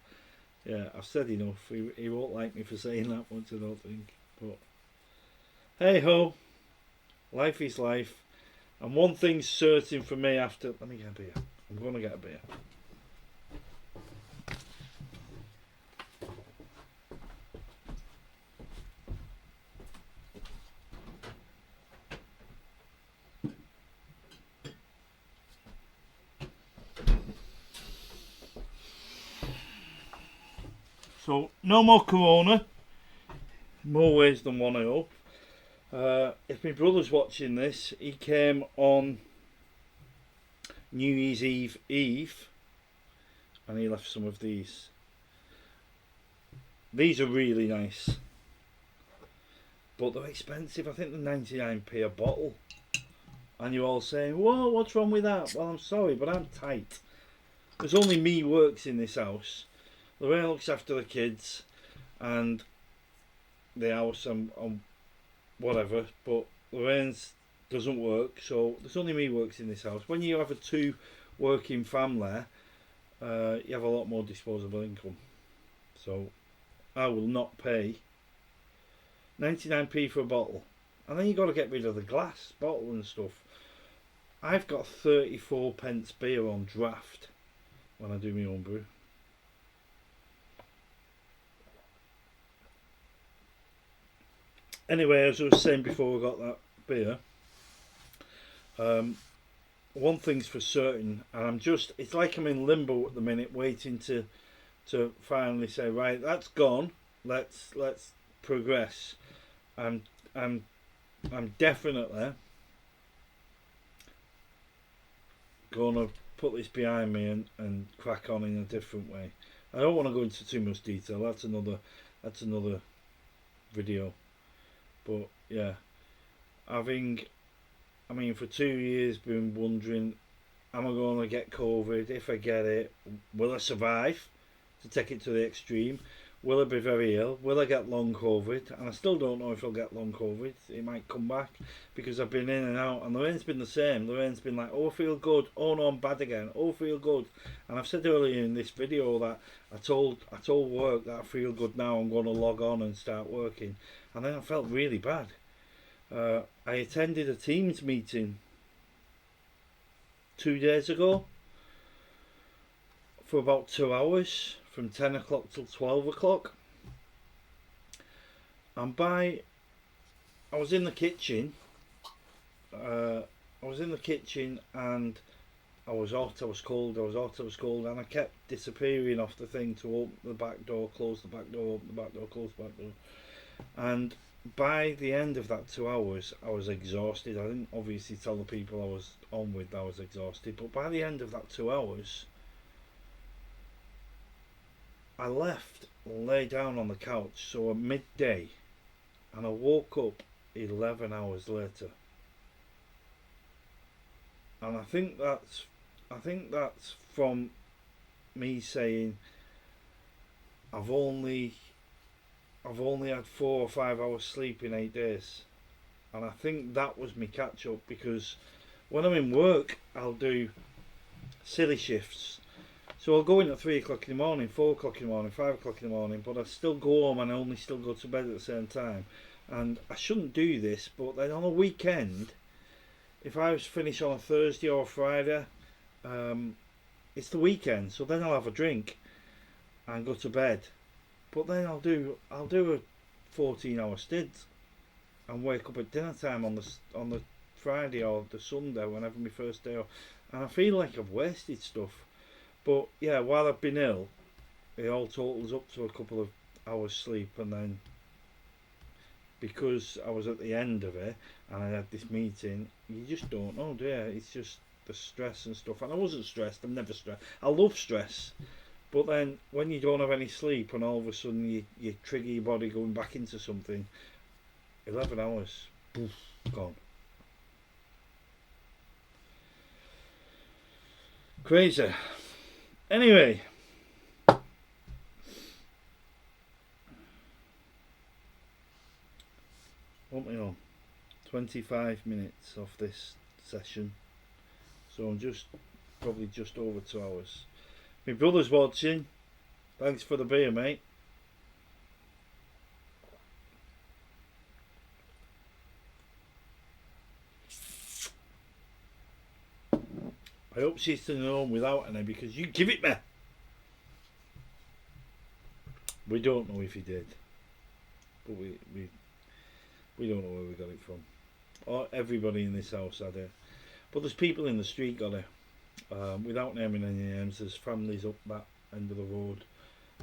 A: yeah, I've said enough. He won't like me for saying that much, I don't think. But hey ho, life is life. And one thing's certain for me after... Let me get a beer. I'm going to get a beer. So, no more corona. More ways than one, I hope. If my brother's watching this, he came on New Year's Eve and he left some of these. These are really nice, but they're expensive. I think they're 99p a bottle. And you're all saying, whoa, what's wrong with that? Well, I'm sorry, but I'm tight. There's only me works in this house. Lorraine looks after the kids and the house and whatever, but Lorraine's doesn't work, so there's only me works in this house. When you have a 2 working family, you have a lot more disposable income. So I will not pay 99p for a bottle, and then you got to get rid of the glass bottle and stuff. I've got 34 pence beer on draft when I do my own brew. Anyway, as I was saying before we got that beer, one thing's for certain, and it's like I'm in limbo at the minute, waiting to finally say, right, that's gone, let's progress. I'm definitely gonna put this behind me and crack on in a different way. I don't want to go into too much detail, that's another video. But yeah, for 2 years been wondering, am I going to get COVID? If I get it, will I survive? To take it to the extreme, will I be very ill? Will I get long COVID? And I still don't know if I'll get long COVID. It might come back because I've been in and out, and Lorraine's been the same. Lorraine's been like, oh, I feel good. Oh no, I'm bad again. Oh, I feel good. And I've said earlier in this video that I told work that I feel good now. I'm going to log on and start working. And then I felt really bad. I attended a Teams meeting 2 days ago for about 2 hours, from 10 o'clock till 12 o'clock. And I was in the kitchen. And I was hot, I was cold, and I kept disappearing off the thing to open the back door, close the back door, open the back door, close the back door. And by the end of that 2 hours, I was exhausted. I didn't obviously tell the people I was on with that I was exhausted, but by the end of that 2 hours, I left, lay down on the couch, so at midday, and I woke up 11 hours later. And I think that's from me saying I've only had 4 or 5 hours sleep in 8 days, and I think that was my catch up, because when I'm in work I'll do silly shifts, so I'll go in at 3 o'clock in the morning, 4 o'clock in the morning, 5 o'clock in the morning, but I still go home and I only still go to bed at the same time. And I shouldn't do this, but then on a weekend, if I was finished on a Thursday or a Friday, it's the weekend, so then I'll have a drink and go to bed. But then I'll do a 14-hour stint and wake up at dinner time on the Friday or the Sunday, whenever my first day off, and I feel like I've wasted stuff. But yeah, while I've been ill, it all totals up to a couple of hours sleep, and then because I was at the end of it and I had this meeting, you just don't know, do you? It's just the stress and stuff. And I wasn't stressed. I'm never stressed. I love stress. But then when you don't have any sleep and all of a sudden you trigger your body going back into something, 11 hours, poof, gone. Crazy. Anyway. What am I on? 25 minutes off this session. So I'm probably just over 2 hours. My brother's watching. Thanks for the beer, mate. I hope she's sitting home without any because you give it me. We don't know if he did. But we don't know where we got it from. Or everybody in this house had it. But there's people in the street got it. Without naming any names, there's families up that end of the road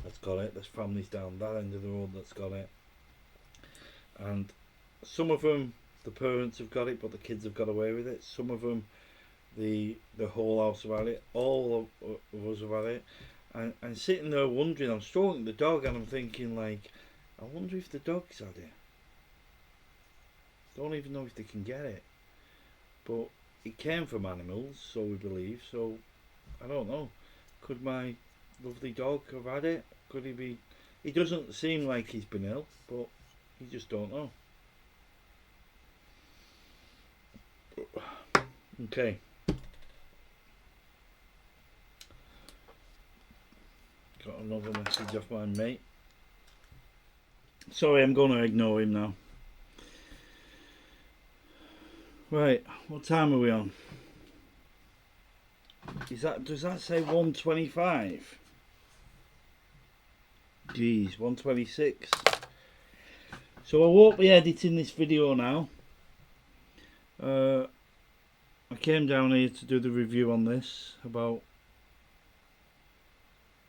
A: that's got it. There's families down that end of the road that's got it. And some of them, the parents have got it, but the kids have got away with it. Some of them, the whole house have had it. All of us have had it. And sitting there wondering, I'm stroking the dog and I'm thinking like, I wonder if the dog's had it. Don't even know if they can get it. But it came from animals, so we believe, so I don't know. Could my lovely dog have had it? Could he be? He doesn't seem like he's been ill, but you just don't know. Okay. Got another message off my mate. Sorry, I'm going to ignore him now. Right, what time are we on? Does that say 1:25? Jeez, 1:26. So I won't be editing this video now. I came down here to do the review on this about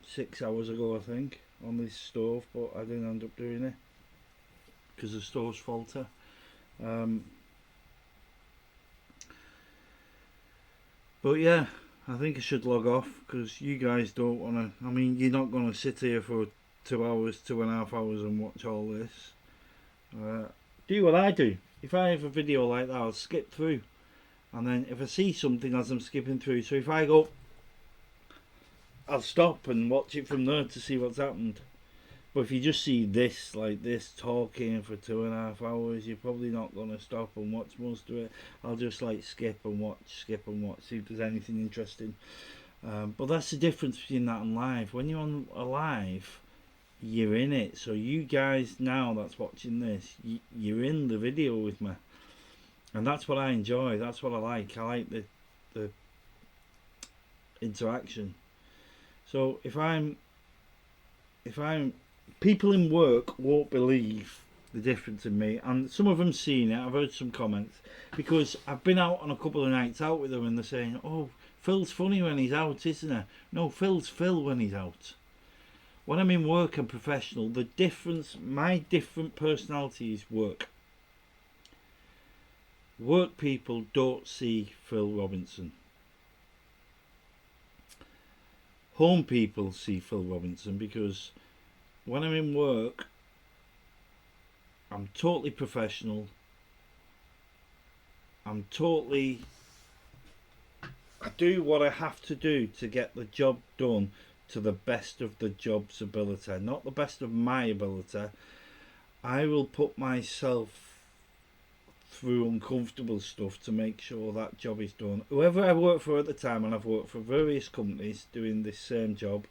A: 6 hours ago, I think, on this stove, but I didn't end up doing it because the stove's faulty. But yeah, I think I should log off because you guys don't want to. I mean, you're not going to sit here for 2 hours, 2.5 hours and watch all this. Do what I do. If I have a video like that, I'll skip through. And then if I see something as I'm skipping through, so if I go, I'll stop and watch it from there to see what's happened. But if you just see this, like this, talking for 2.5 hours, you're probably not going to stop and watch most of it. I'll just like skip and watch, see if there's anything interesting. But that's the difference between that and live. When you're on a live, you're in it. So you guys now that's watching this, you're in the video with me. And that's what I enjoy. That's what I like. I like the interaction. So if I'm people in work won't believe the difference in me, and some of them seen it. I've heard some comments because I've been out on a couple of nights out with them and they're saying, oh, Phil's funny when he's out, isn't he? No, Phil's Phil when he's out. When I'm in work and professional, the difference, my different personality is work. Work people don't see Phil Robinson. Home people see Phil Robinson because when I'm in work, I'm totally professional. I do what I have to do to get the job done to the best of the job's ability, not the best of my ability. I will put myself through uncomfortable stuff to make sure that job is done. Whoever I work for at the time, and I've worked for various companies doing this same job,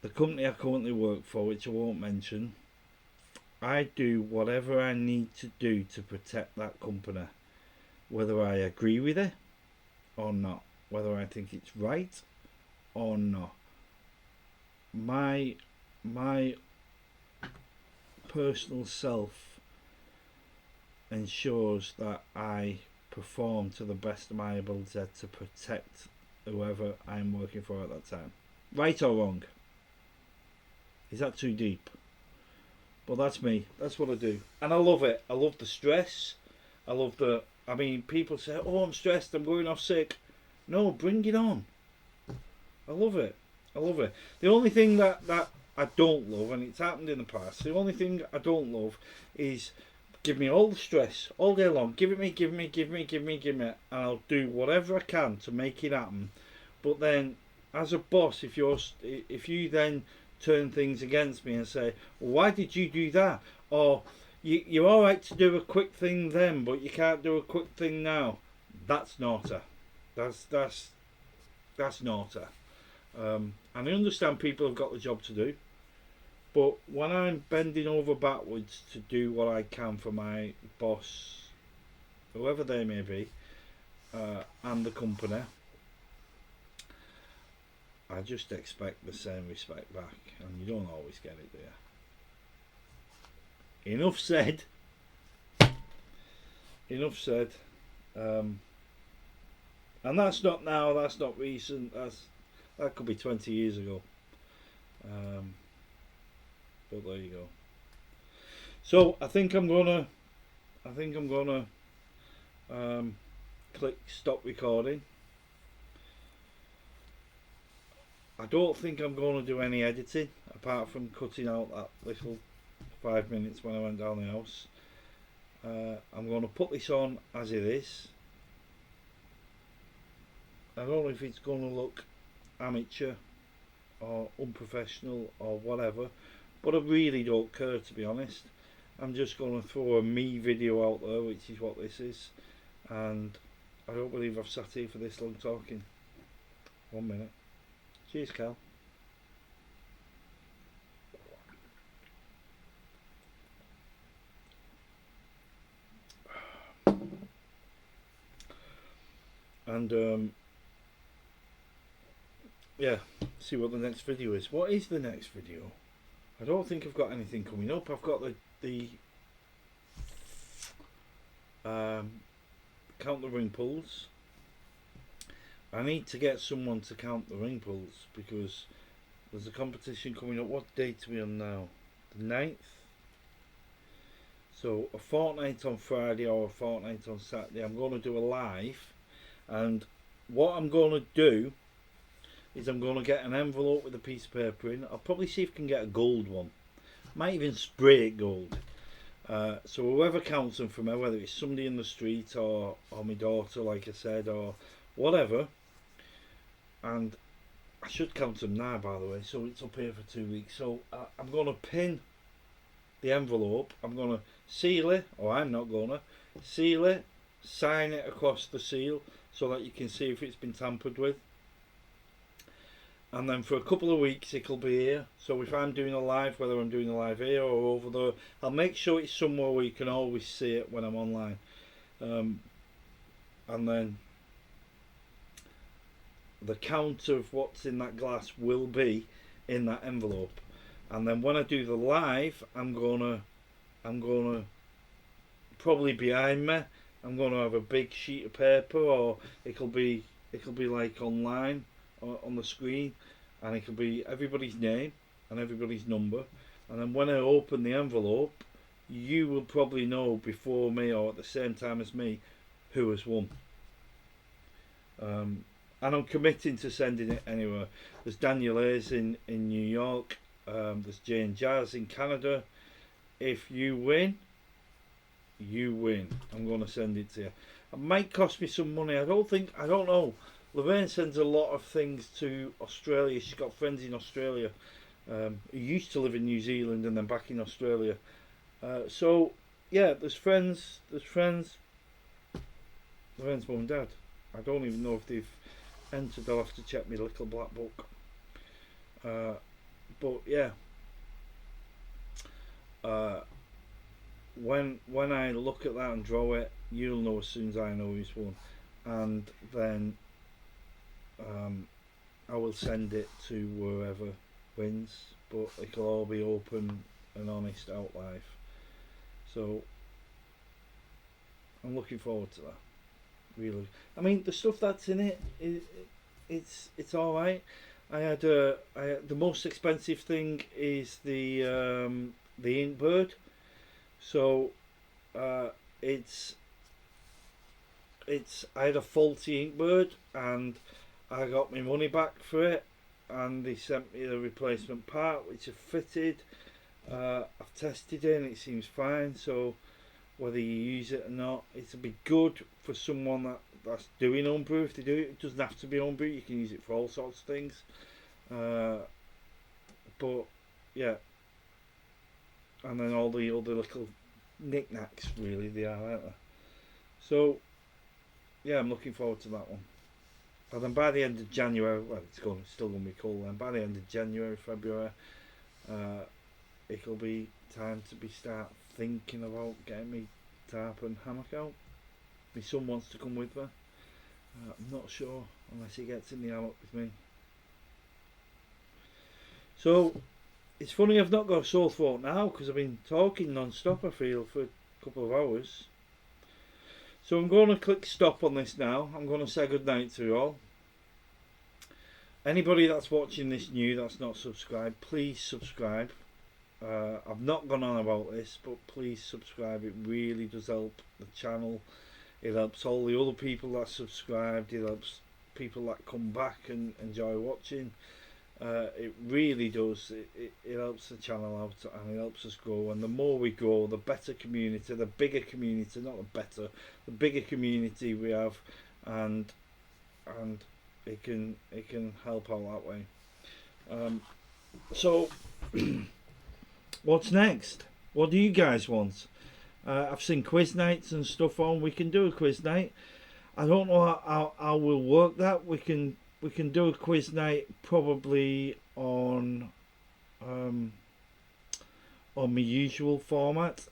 A: the company I currently work for, which I won't mention, I do whatever I need to do to protect that company, whether I agree with it or not, whether I think it's right or not. My personal self ensures that I perform to the best of my ability to protect whoever I'm working for at that time. Right or wrong? Is that too deep? But that's me. That's what I do, and I love it. I love the stress. I love the. I mean, people say, "Oh, I'm stressed. I'm going off sick." No, bring it on. I love it. I love it. The only thing that I don't love, and it's happened in the past, the only thing I don't love is give me all the stress all day long. Give it me, give me, give me, give me, give me, and I'll do whatever I can to make it happen. But then, as a boss, if you then turn things against me and say, well, "Why did you do that?" Or you're all right to do a quick thing then, but you can't do a quick thing now. That's naughty. That's naughty. And I understand people have got the job to do, but when I'm bending over backwards to do what I can for my boss, whoever they may be, and the company, I just expect the same respect back, and you don't always get it, do you? Enough said. Enough said. And that's not now. That's not recent. That could be 20 years ago. But there you go. So I think I'm gonna click stop recording. I don't think I'm going to do any editing apart from cutting out that little 5 minutes when I went down the house. I'm going to put this on as it is. I don't know if it's going to look amateur or unprofessional or whatever, but I really don't care, to be honest. I'm just going to throw a me video out there, which is what this is, and I don't believe I've sat here for this long talking. 1 minute. Cheers, Cal. And yeah, see what the next video is. What is the next video? I don't think I've got anything coming up. I've got the count the ring pulls. I need to get someone to count the ring pulls because there's a competition coming up. What date are we on now? The 9th. So a fortnight on Friday or a fortnight on Saturday, I'm going to do a live, and what I'm going to do is I'm going to get an envelope with a piece of paper in. I'll probably see if I can get a gold one. Might even spray it gold. So whoever counts them for me, whether it's somebody in the street or my daughter, like I said, or whatever, and I should count them now, by the way, so it's up here for 2 weeks. So I'm going to pin the envelope. I'm going to seal it, or I'm not going to seal it, sign it across the seal so that you can see if it's been tampered with. And then for a couple of weeks it'll be here. So if I'm doing a live, whether I'm doing a live here or over there, I'll make sure it's somewhere where you can always see it when I'm online. And then the count of what's in that glass will be in that envelope. And then when I do the live, I'm gonna probably behind me, I'm gonna have a big sheet of paper, or it'll be like online on the screen, and it could be everybody's name and everybody's number, and then when I open the envelope, you will probably know before me or at the same time as me who has won. And I'm committing to sending it anywhere. There's Daniel Hayes in New York, there's Jane Jazz in Canada. If you win, you win. I'm going to send it to you. It might cost me some money. I don't know. Lorraine sends a lot of things to Australia. She's got friends in Australia. Who used to live in New Zealand and then back in Australia. So yeah, there's friends. Lorraine's mum and dad. I don't even know if they've entered. I'll have to check my little black book. But yeah. When I look at that and draw it, you'll know as soon as I know who's won, and then I will send it to whoever wins, but it'll all be open and honest out live. So I'm looking forward to that. Really, I mean, the stuff that's in it, it's all right. I had the most expensive thing is the the Inkbird. So it's I had a faulty Inkbird and I got my money back for it, and they sent me the replacement part which I fitted. I've tested it and it seems fine, so whether you use it or not, it'll be good for someone that's doing homebrew. If they do it, it doesn't have to be homebrew, you can use it for all sorts of things. But yeah, and then all the other little knickknacks, really, they are, aren't they? So yeah, I'm looking forward to that one. And then by the end of January, well, it's still going to be cold then. By the end of January, February, it'll be time to start thinking about getting me tarp and hammock out. My son wants to come with me. I'm not sure unless he gets in the hammock with me. So it's funny I've not got a sore throat now because I've been talking non-stop, I feel, for a couple of hours. So I'm going to click stop on this now. I'm going to say goodnight to you all. Anybody that's watching this new that's not subscribed, please subscribe. I've not gone on about this, but please subscribe. It really does help the channel. It helps all the other people that subscribed. It helps people that come back and enjoy watching. It really does. It helps the channel out and it helps us grow. And the more we grow, the better community, the bigger community, not the better, the bigger community we have, and it can help out that way. So what's next? What do you guys want? I've seen quiz nights and stuff on. We can do a quiz night. I don't know how we'll work that. We can do a quiz night probably on my usual format,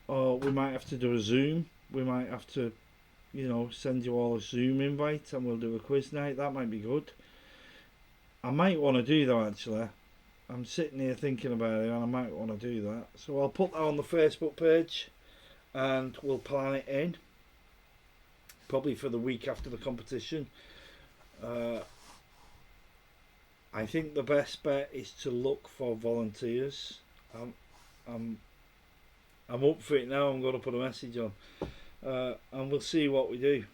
A: or we might have to do a Zoom. We might have to, send you all a Zoom invite and we'll do a quiz night. That might be good. I might want to do that actually. I'm sitting here thinking about it and I might want to do that. So I'll put that on the Facebook page and we'll plan it in. Probably for the week after the competition. I think the best bet is to look for volunteers. I'm up for it now. I'm going to put a message on, and we'll see what we do.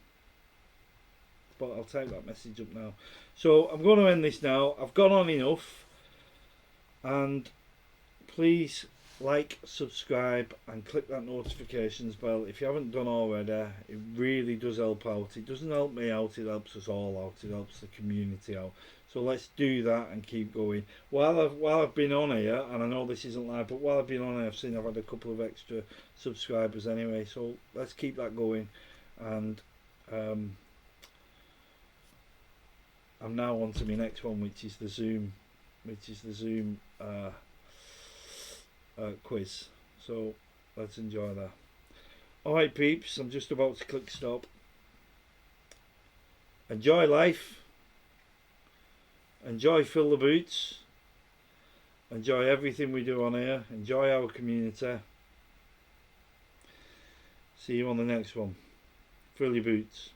A: But I'll take that message up now. So I'm going to end this now. I've gone on enough, and please like, subscribe, and click that notifications bell if you haven't done already. It really does help out. It doesn't help me out, it helps us all out, it helps the community out. So let's do that and keep going. While I've been on here, and I know this isn't live, but while I've been on here, I've seen I've had a couple of extra subscribers anyway. So let's keep that going. And I'm now on to my next one, which is the Zoom quiz. So let's enjoy that. Alright peeps, I'm just about to click stop. Enjoy life. Enjoy Fill the Boots. Enjoy everything we do on here. Enjoy our community. See you on the next one. Fill your boots.